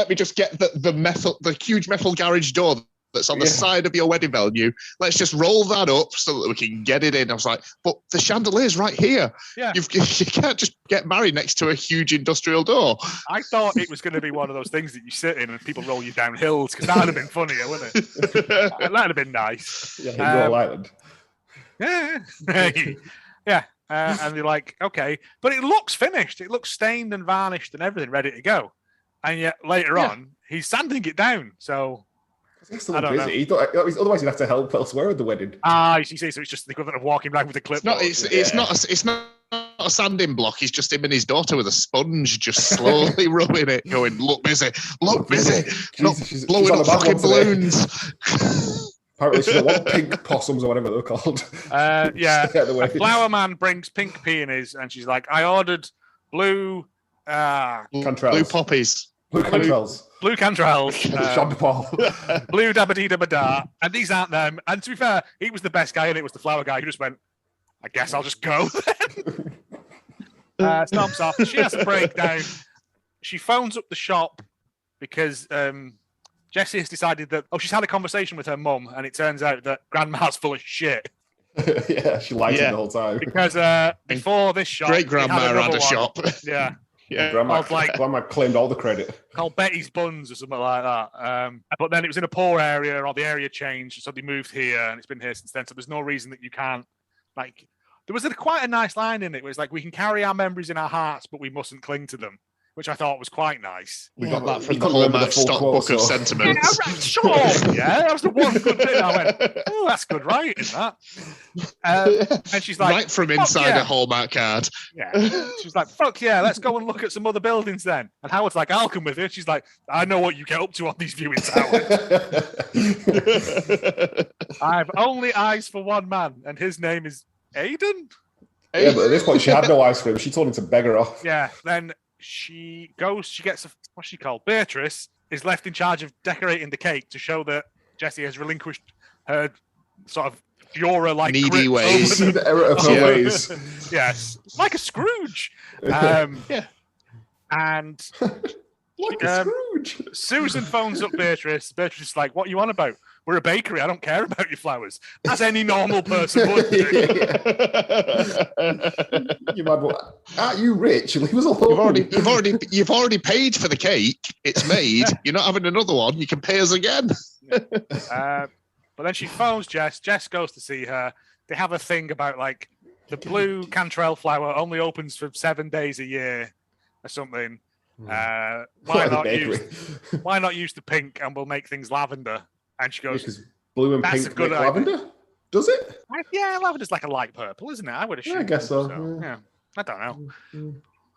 me just get the huge metal garage door that's on the side of your wedding venue. Let's just roll that up so that we can get it in. I was like, but the chandelier's right here. Yeah. You can't just get married next to a huge industrial door. I thought it was going to be one of those things that you sit in and people roll you down hills, because that would have been funnier, wouldn't it? That would have been nice. Yeah, Royal Island. Yeah. And they're like, okay. But it looks finished. It looks stained and varnished and everything ready to go. And yet later on, he's sanding it down. So... He's still busy. Otherwise, he'd have to help elsewhere at the wedding. You see, so it's just the equivalent of walking around with a clipboard. It's not a sanding block. He's just him and his daughter with a sponge, just slowly rubbing it, going, "Look busy, look busy." Jesus, blowing up fucking balloons. Apparently, she doesn't want pink possums or whatever they're called. A flower man brings pink peonies, and she's like, "I ordered blue blue poppies." Blue cantrells. Blue cantrells. Blue dabba-dee-dabba-da. And these aren't them. And to be fair, he was the best guy and it was the flower guy who just went, I guess I'll just go then. Stomps off. She has a breakdown. She phones up the shop because Jessie has decided that, she's had a conversation with her mum and it turns out that Grandma's full of shit. Yeah, she lied the whole time. Because before this shop... Great-grandma had a shop. Yeah. Yeah, Grandma claimed all the credit. Called Betty's Buns or something like that. But then it was in a poor area, or the area changed, so they moved here, and it's been here since then. So there's no reason that you can't, like, there was quite a nice line in it. It was like, we can carry our memories in our hearts, but we mustn't cling to them, which I thought was quite nice. We got that from the Hallmark stockbook of sentiments. Yeah, right, sure. Yeah, that was the one good bit. I went, oh, that's good writing, that. And she's like, right from inside a Hallmark card. Yeah. She's like, fuck yeah, let's go and look at some other buildings then. And Howard's like, I'll come with you. She's like, I know what you get up to on these viewings, Howard. I've only eyes for one man, and his name is Aidan. Yeah, but at this point, she had no eyes for him. She told him to beg her off. Yeah, then she gets what's she called? Beatrice is left in charge of decorating the cake to show that Jessie has relinquished her sort of Fiora-like needy ways. See the error of her ways. Yes, like a Scrooge. And like a Scrooge. Susan phones up Beatrice. Beatrice is like, "What are you on about? We're a bakery. I don't care about your flowers," as any normal person would do. You mad? Aren't you rich? Leave us alone. You've already paid for the cake. It's made. You're not having another one. You can pay us again. But then she phones Jess. Jess goes to see her. They have a thing about like the blue cantrell flower only opens for 7 days a year or something. Why not use the pink and we'll make things lavender? And she goes, because blue and pink make lavender? Does it? Yeah, lavender's like a light purple, isn't it? I would assume. Yeah, I guess so. Yeah. I don't know.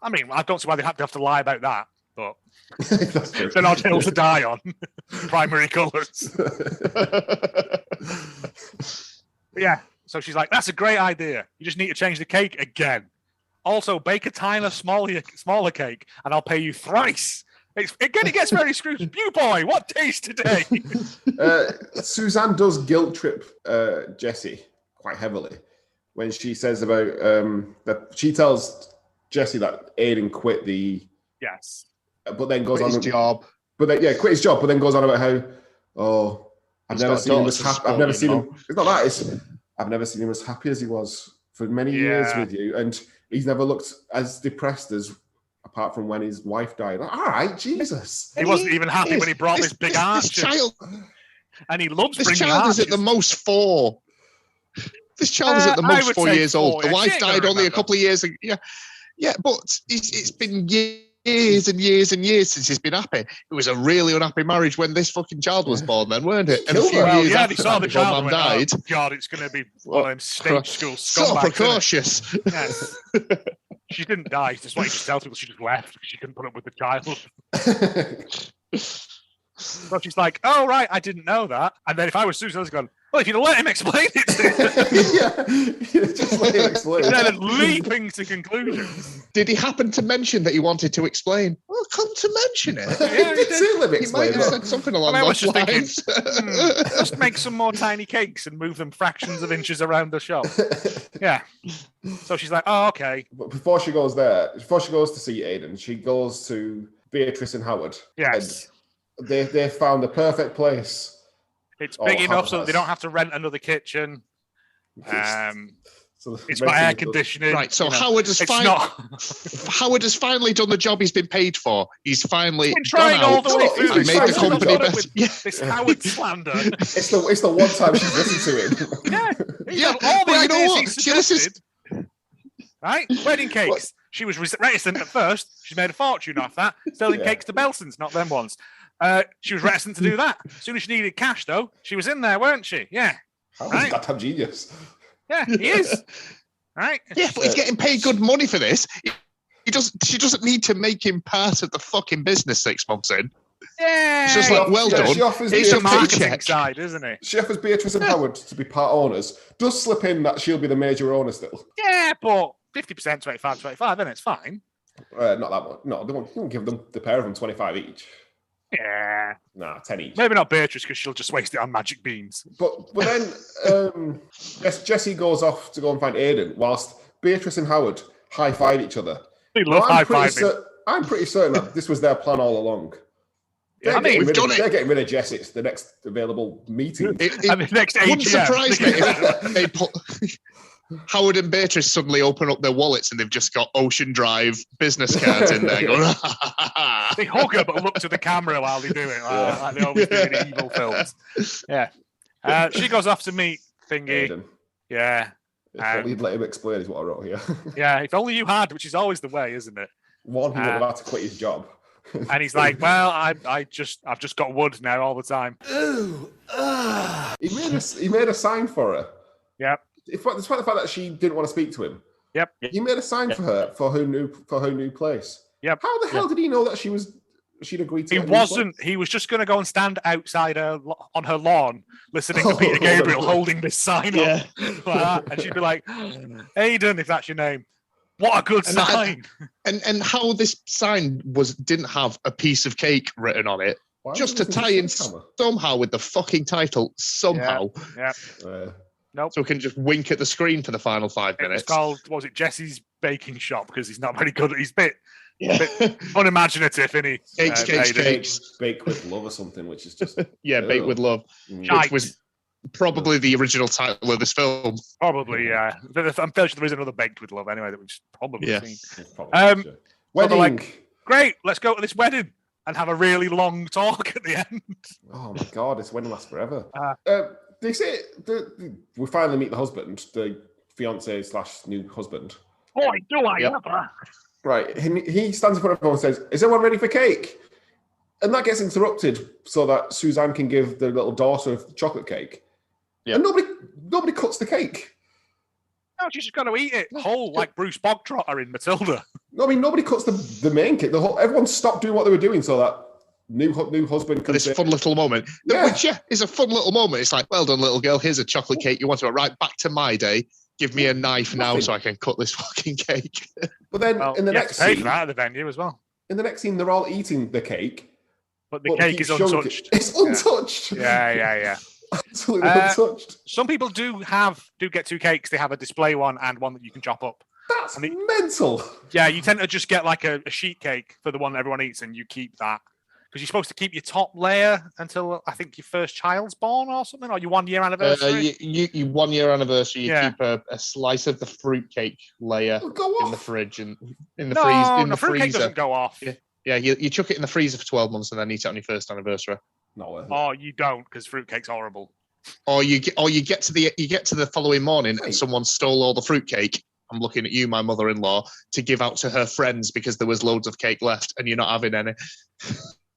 I mean, I don't see why they have to lie about that, but it's an odd hill to die on. Primary colours. Yeah, so she's like, that's a great idea. You just need to change the cake again. Also, bake a tiny, smaller cake, and I'll pay you thrice. It gets very Scrooge. You boy, what taste today? Suzanne does guilt trip Jessie quite heavily when she says about that she tells Jessie that Aidan quit the but then goes quit on his job. But then, quit his job. But then goes on about how I've never seen him as happy. It's not that. I've never seen him as happy as he was for many years with you, and he's never looked as depressed as apart from when his wife died. All right, Jesus. He wasn't even happy when he brought this big arch. This child, and he loves this bringing child arches. is at the most 4. This child is at the most 4 years old. The wife died only a couple of years ago. Yeah, but it's been years and years and years since he's been happy. It was a really unhappy marriage when this fucking child was born, then, weren't it? And a few years after they saw the child Mum died. Oh, God, it's going to be one of them stage school scumbags. So precocious. Yes. She didn't die. That's why you just tell people she just left because she couldn't put up with the child. So she's like, "Oh right, I didn't know that." And then if I was Susan, I was going, "Well, if you'd let him explain it to you." Just let him explain. Instead of leaping to conclusions. Did he happen to mention that he wanted to explain? Well, come to mention it. Yeah, he did let me He explain. might have said something along those lines. Just make some more tiny cakes and move them fractions of inches around the shop. Yeah. So she's like, "Oh, okay." But before she goes to see Aidan, she goes to Beatrice and Howard. Yes. And they found the perfect place. It's big enough so that they don't have to rent another kitchen. It's got air conditioning. Right, so Howard has finally done the job he's been paid for. He's finally trying all the way through and made the company better. This Howard slander. It's the one time she's listened to him. Yeah. All the ideas he suggested. She Right? Wedding cakes. What? She was reticent at first. She's made a fortune off that. Selling cakes to Belsons, not them ones. She was reticent to do that. As soon as she needed cash, though, she was in there, weren't she? Yeah. Howard's got that genius. Yeah, he is. Right? Yeah, but he's getting paid good money for this. She doesn't need to make him part of the fucking business 6 months in. Yeah. It's just like, well done. It's a marketing side, isn't it? She offers Beatrice and Howard to be part owners. Does slip in that she'll be the major owner still. Yeah, but 50%, 25, then it's fine. Not that much. No, they won't give them the pair of them 25 each. Yeah. Nah, 10 each. Maybe not Beatrice because she'll just waste it on magic beans. But then Jessie goes off to go and find Aidan whilst Beatrice and Howard high-five each other. They love high-fiving. I'm pretty certain that this was their plan all along. They're getting rid of Jessie. It's the next available meeting. The next AGM. Wouldn't surprise me if they put Howard and Beatrice suddenly open up their wallets and they've just got Ocean Drive business cards in there. Going, they hug her but look to the camera while they do it, like they always do in evil films. Yeah. She goes off to meet Thingy. Aidan. Yeah. If only you'd let him explain is what I wrote here. Yeah, if only you had, which is always the way, isn't it? One, he would have had to quit his job. And he's like, "Well, I've just got wood now all the time." Ooh, he made a sign for her. Yep. Despite the fact that she didn't want to speak to him. Yep. He made a sign for her for her new place. Yep. How the hell did he know that she'd agreed to? He wasn't. He was just going to go and stand outside her on her lawn, listening to Peter Gabriel holding this sign up, like that. And she'd be like, "Aidan, if that's your name." What a good sign! And how this sign didn't have a piece of cake written on it, just to tie in somehow with the fucking title somehow. Yeah. Nope. So we can just wink at the screen for the final 5 minutes. It's called, what was it, Jesse's Baking Shop, because he's not very good. He's a bit unimaginative, isn't he? Cakes. Bake with Love or something, which is just... Bake with Love, which was probably the original title of this film. Probably, yeah. I'm fairly sure there is another Baked with Love anyway that we've probably seen. Wedding. Like, great, let's go to this wedding and have a really long talk at the end. Oh my God, this wedding lasts forever. They say we finally meet the husband, the fiance / new husband. Boy, do I ever! Right, he stands in front of everyone and says, "Is everyone ready for cake?" And that gets interrupted so that Suzanne can give the little daughter a chocolate cake. Yep. And nobody cuts the cake. No, she's just got to eat it whole, like Bruce Bogtrotter in Matilda. No, I mean, nobody cuts the main cake. Everyone stopped doing what they were doing so that new husband can this fun little moment. Which is a fun little moment. It's like, well done, little girl. Here's a chocolate cake. You want it? Right, back to my day. Give me a knife now so I can cut this fucking cake. But then in the next scene, that at the venue as well. In the next scene, they're all eating the cake. But the cake is untouched. It's untouched. Yeah. Absolutely untouched. Some people do get 2 cakes. They have a display one and one that you can chop up. That's mental. Yeah, you tend to just get like a sheet cake for the one everyone eats, and you keep that. you're supposed to keep your top layer until I think your first child's born or something, or your 1 year anniversary. You 1 year anniversary. You keep a slice of the fruitcake layer in the fridge and in the freezer. No, fruitcake doesn't go off. Yeah, you chuck it in the freezer for 12 months and then eat it on your first anniversary. Not worth it. Oh, you don't, because fruitcake's horrible. Or you get to the following morning and someone stole all the fruitcake. I'm looking at you, my mother-in-law, to give out to her friends because there was loads of cake left and you're not having any.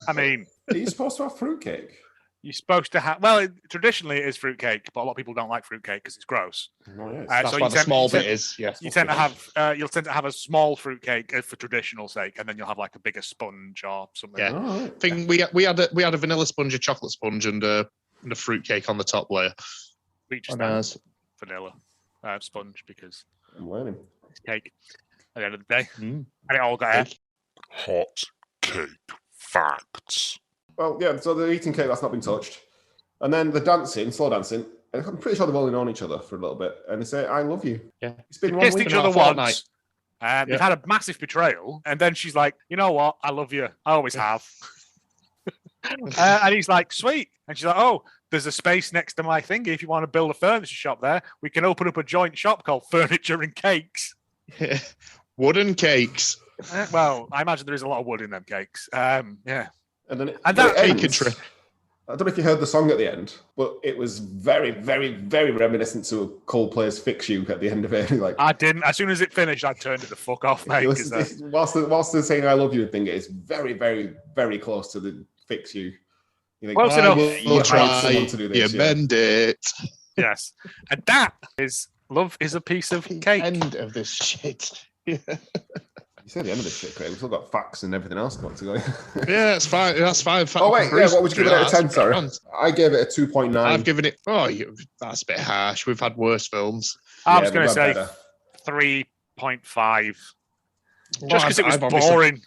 I mean, are you supposed to have fruitcake? You're supposed to have. Well, traditionally it is fruitcake, but a lot of people don't like fruitcake because it's gross. Oh, yes. That's why the small bit is. Yeah, you'll tend to have a small fruitcake for traditional sake, and then you'll have like a bigger sponge or something. Yeah, I think we had a vanilla sponge, a chocolate sponge, and a fruitcake on the top layer. We just have vanilla sponge because I'm learning. It's cake at the end of the day, and it all got hot cake facts. Well, yeah, so they're eating cake that's not been touched. And then the dancing, slow dancing, and I'm pretty sure they've only known each other for a little bit. And they say, I love you. Yeah. It's been kissed each other once. Yeah. They've had a massive betrayal. And then she's like, you know what? I love you. I always have. And he's like, sweet. And she's like, oh, there's a space next to my thingy. If you want to build a furniture shop there, we can open up a joint shop called Furniture and Cakes. Yeah. Wooden cakes. Well, I imagine there is a lot of wood in them cakes. Yeah. And then that ends, I don't know if you heard the song at the end, but it was very, very, very reminiscent to Coldplay's "Fix You" at the end of it. Like I didn't. As soon as it finished, I turned it the fuck off, mate. Whilst they're saying "I love you" thing, it's very, very, very close to the "Fix You." You think, close enough. We'll try to do this. Bend it. Yes, and that is love is a piece of cake. End of this shit. Yeah. You said the end of this shit, Craig. We've still got facts and everything else got to go. Yeah, it's fine. That's fine. Oh, wait. Yeah, what would you give it out of 10? Sorry. I gave it a 2.9. I've given it... that's a bit harsh. We've had worse films. I was going to say 3.5. Just because it was boring.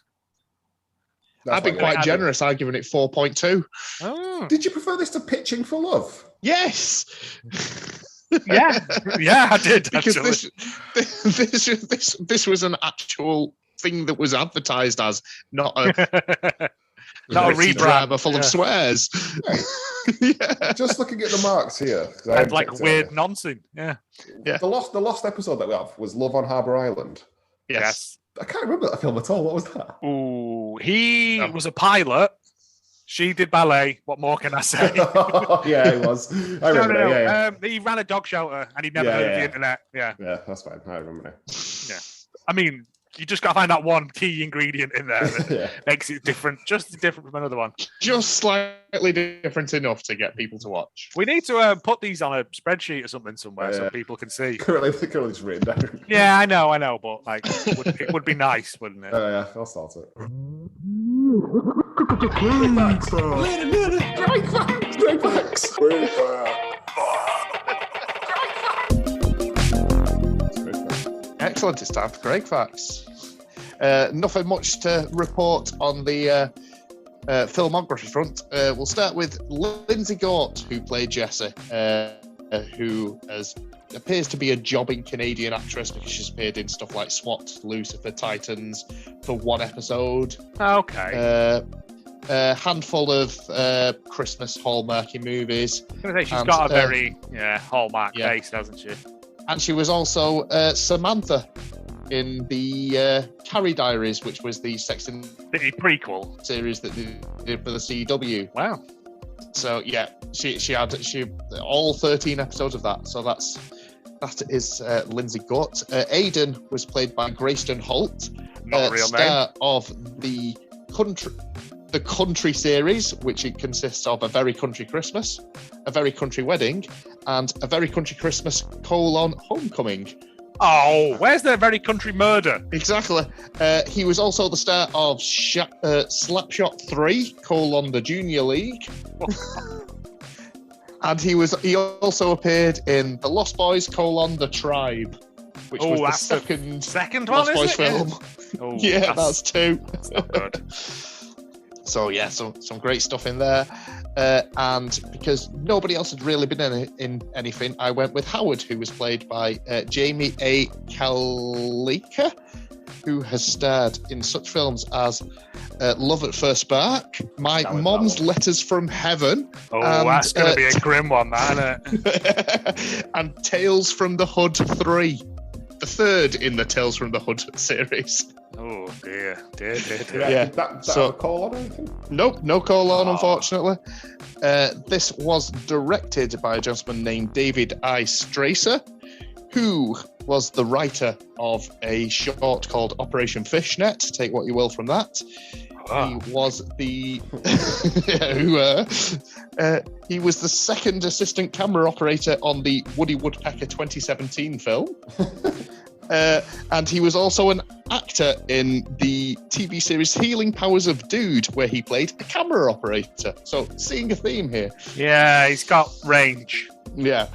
I've been quite generous. I've given it 4.2. Oh. Did you prefer this to Pitching for Love? Yes. Yeah, I did. Because this was an actual thing that was advertised as, not a rebrand full of swears. Yeah. Just looking at the marks here, and like weird nonsense. Yeah. The lost episode that we have was Love on Harbour Island. Yes. I can't remember that film at all. What was that? Ooh, he was a pilot. She did ballet. What more can I say? Yeah, he was. I remember. No. Yeah. He ran a dog shelter and he'd never heard of the internet. Yeah. Yeah, that's fine. I remember now. Yeah. I mean, you just got to find that one key ingredient in there that makes it different, just different from another one. Just slightly different enough to get people to watch. We need to put these on a spreadsheet or something somewhere so people can see. Currently just written down. Yeah, I know, but like, it would be nice, wouldn't it? Yeah, I'll start it. Great facts. Excellent. It's time for Craig Facts. Nothing much to report on the filmography front. We'll start with Lindsey Gort, who played Jessie, who appears to be a jobbing Canadian actress because she's appeared in stuff like SWAT, Lucifer, Titans for one episode. Okay. A handful of Christmas Hallmarky movies. I was going to say, she's got a very Hallmark taste, hasn't she? And she was also Samantha in the Carrie Diaries, which was the Sex and the prequel series that they did for the CW. Wow. So yeah, she had all 13 episodes of that. So that is Lindsey Gort. Aidan was played by Greyston Holt, star of the Country series, which it consists of A Very Country Christmas, A Very Country Wedding, and A Very Country Christmas: Homecoming. Oh, where's the Very Country Murder? Exactly. He was also the star of Slapshot 3: the Junior League. And he also appered in The Lost Boys: The Tribe, which was the second one, Lost Boys film. Oh, yeah, that's two. That's not good. So yeah, some great stuff in there. And because nobody else had really been in anything, I went with Howard, who was played by Jamie A. Kalika. who has starred in such films as Love at First Spark, My Mom's Letters from Heaven. Oh, that's going to be a grim one, that, isn't it? And Tales from the Hood 3. The third in the Tales from the Hood series. Oh, dear. Yeah. That have a call on anything? Nope, no colon, unfortunately. This was directed by a gentleman named David I. Stracer, who was the writer of a short called Operation Fishnet. Take what you will from that. He was the he was the second assistant camera operator on the Woody Woodpecker 2017 film. And he was also an actor in the TV series Healing Powers of Dude, where he played a camera operator. So, seeing a theme here. Yeah, he's got range. Yeah,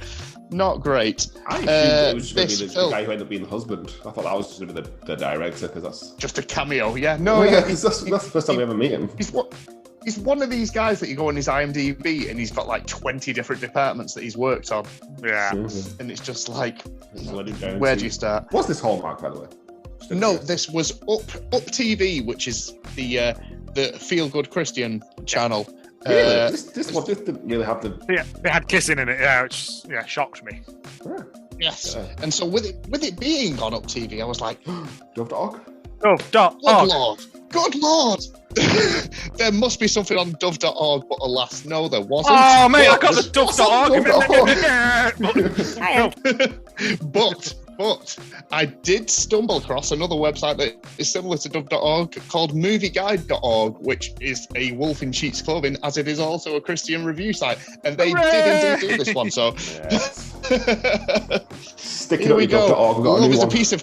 not great. I assumed it was just going to be the guy who ended up being the husband. I thought that was just going to be the director, because that's... Just a cameo, yeah. No, yeah. That's the first time we ever meet him. He's one of these guys that you go on his IMDb and he's got like 20 different departments that he's worked on. Yeah. And it's just like, where do you start? What's this Hallmark, by the way? No, this was Up TV, which is the Feel Good Christian channel. Really? This one didn't really have the... Yeah, they had kissing in it, yeah, which shocked me. Yeah. Yes. And so with it being on Up TV, I was like, Dove.org? Good Lord! There must be something on Dove.org, but alas, no, there wasn't. Oh, mate, I got the Dove.org. But I did stumble across another website that is similar to Dove.org called MovieGuide.org, which is a wolf in sheep's clothing, as it is also a Christian review site. And they did indeed do this one, so... Here we go. Love is a piece of...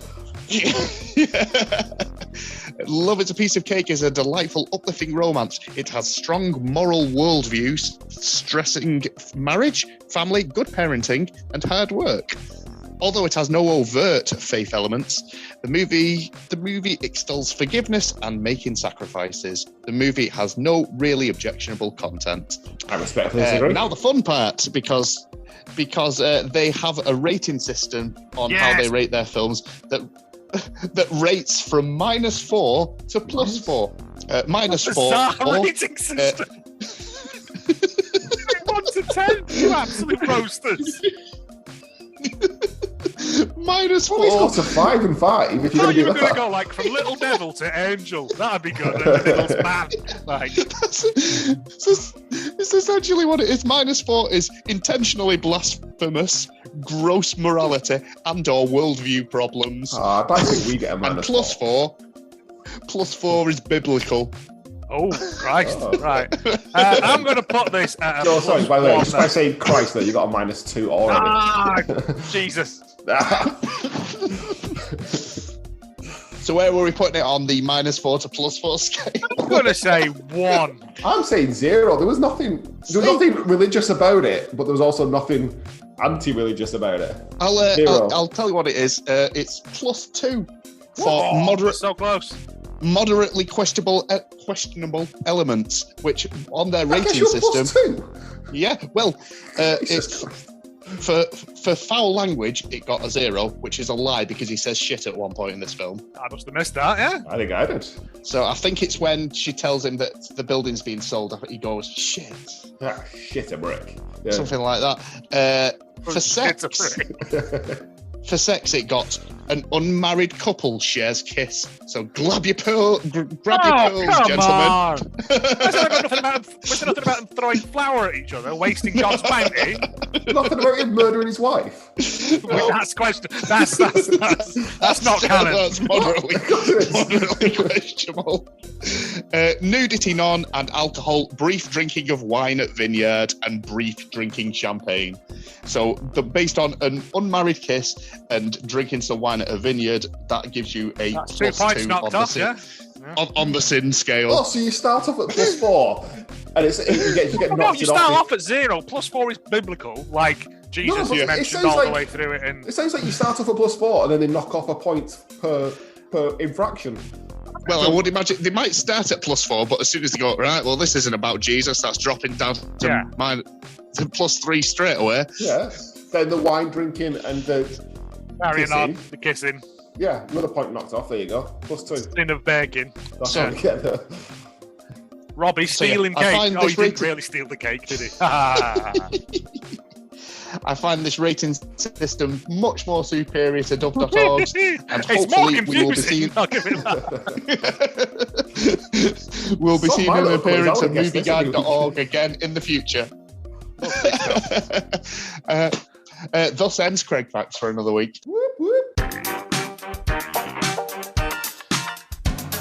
Love is a Piece of Cake is a delightful, uplifting romance. It has strong moral worldviews, stressing marriage, family, good parenting, and hard work. Although it has no overt faith elements, the movie extols forgiveness and making sacrifices. The movie has no really objectionable content. I respectfully disagree. Now the fun part, because they have a rating system on how they rate their films that rates from -4 to +4. -4. Rating system. 1 to 10, you absolute roasters. -4 to 5 and 5. If you're you were going going to go like from Little Devil to Angel. That'd be good. And Middle's Man. Like. It's essentially what it is. -4 is intentionally blasphemous, gross morality, and/or worldview problems. I don't think we get a and +4 is biblical. Oh, Christ. Right. I'm going to put this at a sorry, by the way, just by saying Christ, though, you got a -2 already. Jesus. So where were we putting it on the -4 to +4 scale? I'm going to say 1. I'm saying 0. There was nothing religious about it, but there was also nothing anti-religious about it. I'll tell you what it is. It's +2 for moderate. So close. Moderately questionable elements, which on their rating system. +2? Yeah, well, it's for foul language, it got a 0, which is a lie because he says shit at one point in this film. I must have missed that, yeah. I think I did. So I think it's when she tells him that the building's being sold. He goes, shit. Ah, shit a brick. Yeah. Something like that. For sex, it got an unmarried couple shares kiss. So grab your pearls, gentlemen. On. Was there nothing about them throwing flour at each other, wasting God's bounty? Nothing about him murdering his wife. That's question. That's not canon. That's moderately questionable. Nudity none, and alcohol, brief drinking of wine at vineyard, and brief drinking champagne. So based on an unmarried kiss and drinking some wine at a vineyard, that gives you a that's 2 points knocked off, on the sin scale. Oh, so you start off at +4, and you get knocked off. You start off at 0. +4 is biblical, like Jesus is mentioned all the way through it. And it sounds like you start off at +4, and then they knock off a point per infraction. Well, I would imagine they might start at +4, but as soon as they go, right, well, this isn't about Jesus, that's dropping down to +3 straight away. Yeah. Then the wine drinking and the carrying on, the kissing. Yeah, another point knocked off. There you go. +2. Tin of bacon. That's how we get there. Robbie stealing cake. I find Oh, he this didn't really steal the cake, did he? I find this rating system much more superior to Dove.org's, and It's more hopefully we will be confusing. seeing. I'll give it that. We'll be It's not seeing my an little quiz, appearance I of would guess this MovieGuide.org again in the future. Thus ends Craig Facts for another week. Whoop, whoop.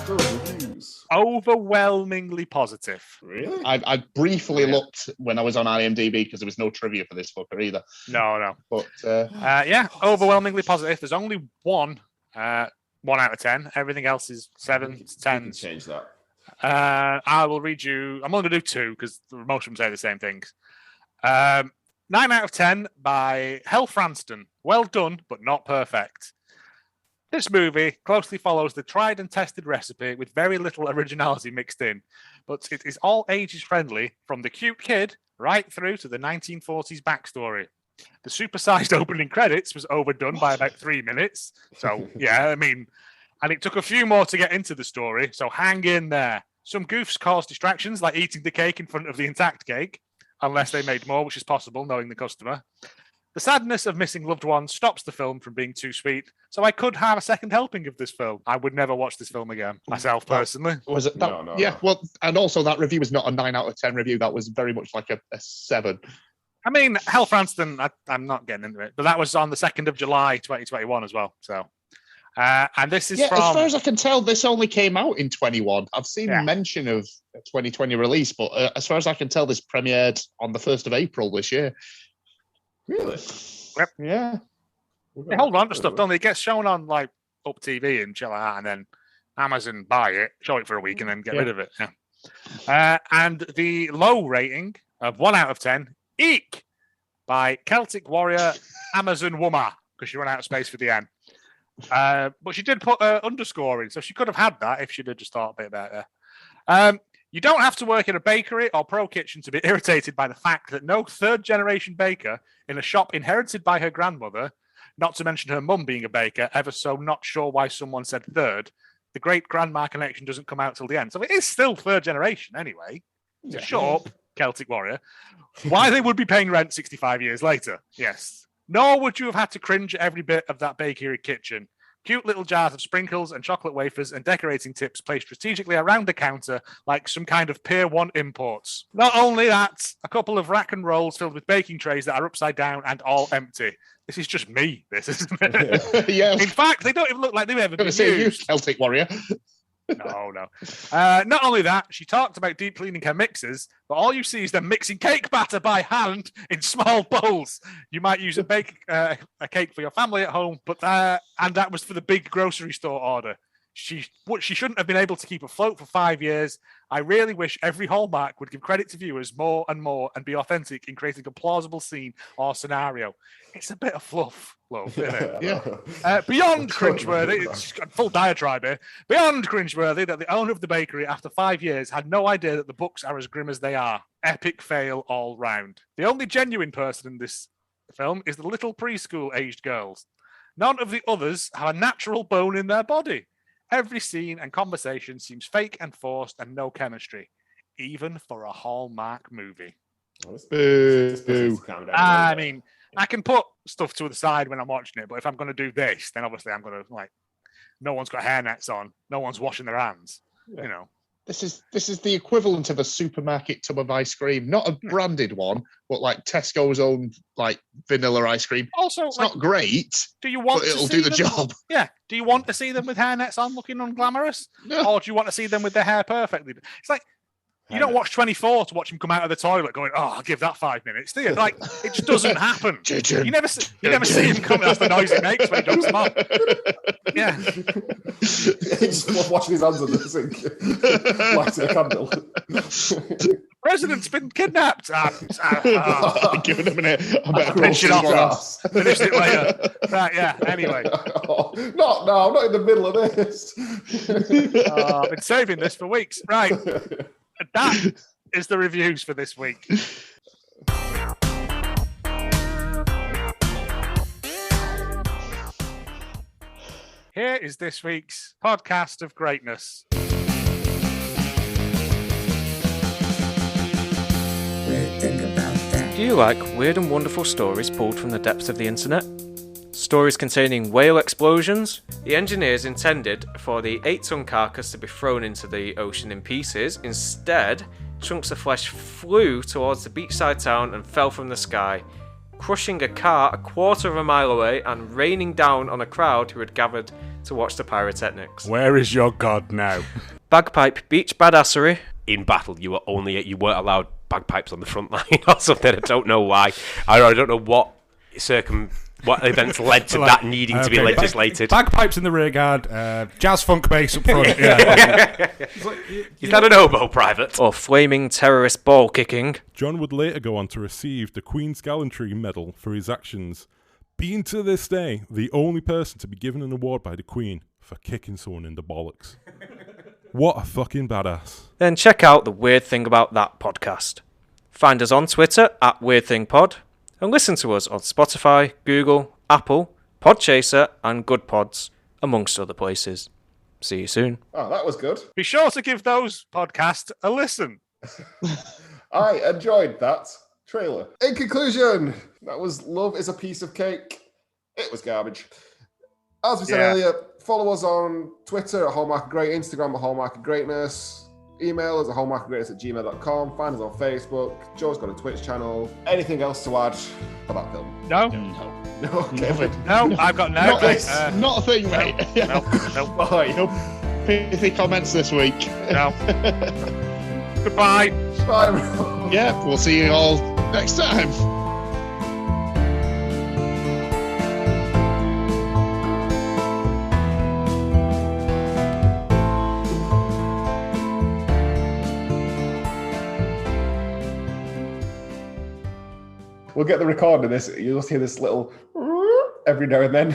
Reviews. Overwhelmingly positive. Really? I briefly looked when I was on IMDb because there was no trivia for this fucker either. No. But Yeah, overwhelmingly positive. There's only one 1 out of 10. Everything else is 7s, You can 10s. change that. I will read you. I'm only going to do 2 because most of them say the same things. 9 out of 10 by Hell Franston. Well done, but not perfect. This movie closely follows the tried and tested recipe with very little originality mixed in, but it is all ages friendly, from the cute kid right through to the 1940s backstory. The supersized opening credits was overdone by about 3 minutes. So, yeah, I mean, and it took a few more to get into the story, so hang in there. Some goofs caused distractions, like eating the cake in front of the intact cake, unless they made more, which is possible, knowing the customer. The sadness of missing loved ones stops the film from being too sweet, so I could have a second helping of this film. I would never watch this film again, myself, personally. was it that? No. Well, and also that review was not a 9 out of 10 review. That was very much like a 7. I mean, Hell Franston, I'm not getting into it, but that was on the 2nd of July, 2021 as well, so... and this is from... As far as I can tell, this only came out in 21. I've seen mention of a 2020 release, but as far as I can tell, this premiered on the 1st of April this year. Really? Yep. Yeah. They hold on to stuff, don't they? It gets shown on, like, Up TV and shit like that, and then Amazon buy it, show it for a week, and then get rid of it. Yeah. And the low rating of 1 out of 10, Eek, by Celtic Warrior Amazon Woman, because she ran out of space for the N. But she did put underscore in, so she could have had that if she'd have just thought a bit better. You don't have to work in a bakery or pro kitchen to be irritated by the fact that no third-generation baker in a shop inherited by her grandmother, not to mention her mum being a baker, ever so not sure why someone said third, the great-grandma connection doesn't come out till the end. So it is still third generation anyway. So shut up, Celtic Warrior. Why they would be paying rent 65 years later, yes. Nor would you have had to cringe at every bit of that bakery kitchen. Cute little jars of sprinkles and chocolate wafers and decorating tips placed strategically around the counter like some kind of Pier 1 imports. Not only that, a couple of rack and rolls filled with baking trays that are upside down and all empty. This is just me, this, isn't it? Yeah. In fact, they don't even look like they've ever been used. Celtic Warrior. No. Not only that, she talked about deep cleaning her mixers, but all you see is them mixing cake batter by hand in small bowls. You might use a cake for your family at home, but and that was for the big grocery store order. She shouldn't have been able to keep afloat for 5 years. I really wish every Hallmark would give credit to viewers more and more and be authentic in creating a plausible scene or scenario. It's a bit of fluff, love, isn't it? Yeah. Beyond cringeworthy, it's got full diatribe here. Beyond cringeworthy that the owner of the bakery, after 5 years, had no idea that the books are as grim as they are. Epic fail all round. The only genuine person in this film is the little preschool-aged girls. None of the others have a natural bone in their body. Every scene and conversation seems fake and forced and no chemistry, even for a Hallmark movie. I mean, I can put stuff to the side when I'm watching it, but if I'm going to do this, then obviously I'm going to, no one's got hairnets on, no one's washing their hands, you know. This is the equivalent of a supermarket tub of ice cream, not a branded one, but like Tesco's own vanilla ice cream. Also, it's not great. Do you want? But it'll do the job. Yeah. Do you want to see them with hairnets on, looking unglamorous, or do you want to see them with their hair perfectly? It's like you don't watch 24 to watch him come out of the toilet going, "Oh, I'll give that 5 minutes." Do you? Like it just doesn't happen. You never see him come. That's the noise he makes when he dumps them on. Yeah. He's just washing his hands under the sink, lighting a candle. The president's been kidnapped. Give it a minute. I better pinch it off. Finish it later. Right, yeah. Anyway. Not in the middle of this. I've been saving this for weeks. Right. That is the reviews for this week. here is this week's podcast of greatness. Do you like weird and wonderful stories pulled from the depths of the internet? Stories containing whale explosions? The engineers intended for the 8-ton carcass to be thrown into the ocean in pieces. Instead, chunks of flesh flew towards the beachside town and fell from the sky, crushing a car a quarter of a mile away and raining down on a crowd who had gathered to watch the pyrotechnics. Where is your god now? Bagpipe beach badassery. In battle, you weren't allowed bagpipes on the front line or something. I don't know why. I don't know what events led to that needing to be legislated. Bagpipes in the rear guard, jazz funk bass up front. Yeah. Is that an oboe, Private? Or flaming terrorist ball kicking. John would later go on to receive the Queen's Gallantry Medal for his actions, being to this day the only person to be given an award by the Queen for kicking someone in the bollocks. What a fucking badass. Then check out the Weird Thing About That podcast. Find us on Twitter at WeirdThingPod and listen to us on Spotify, Google, Apple, Podchaser and Good Pods, amongst other places. See you soon. Oh, that was good. Be sure to give those podcasts a listen. I enjoyed that trailer. In conclusion, that was Love is a Piece of Cake. It was garbage. As we said earlier, follow us on Twitter at Hallmark of Great, Instagram at Hallmark of Greatness, email us at hallmarkofgreatness@gmail.com, find us on Facebook. Joe's got a Twitch channel. Anything else to add for that film? No. Okay. No, I've got no. Not a thing, mate. No. Bye. No pithy comments this week. No. Goodbye. Bye, everyone. Yeah, we'll see you all next time. We'll get the recording of this. You'll just hear this little every now and then.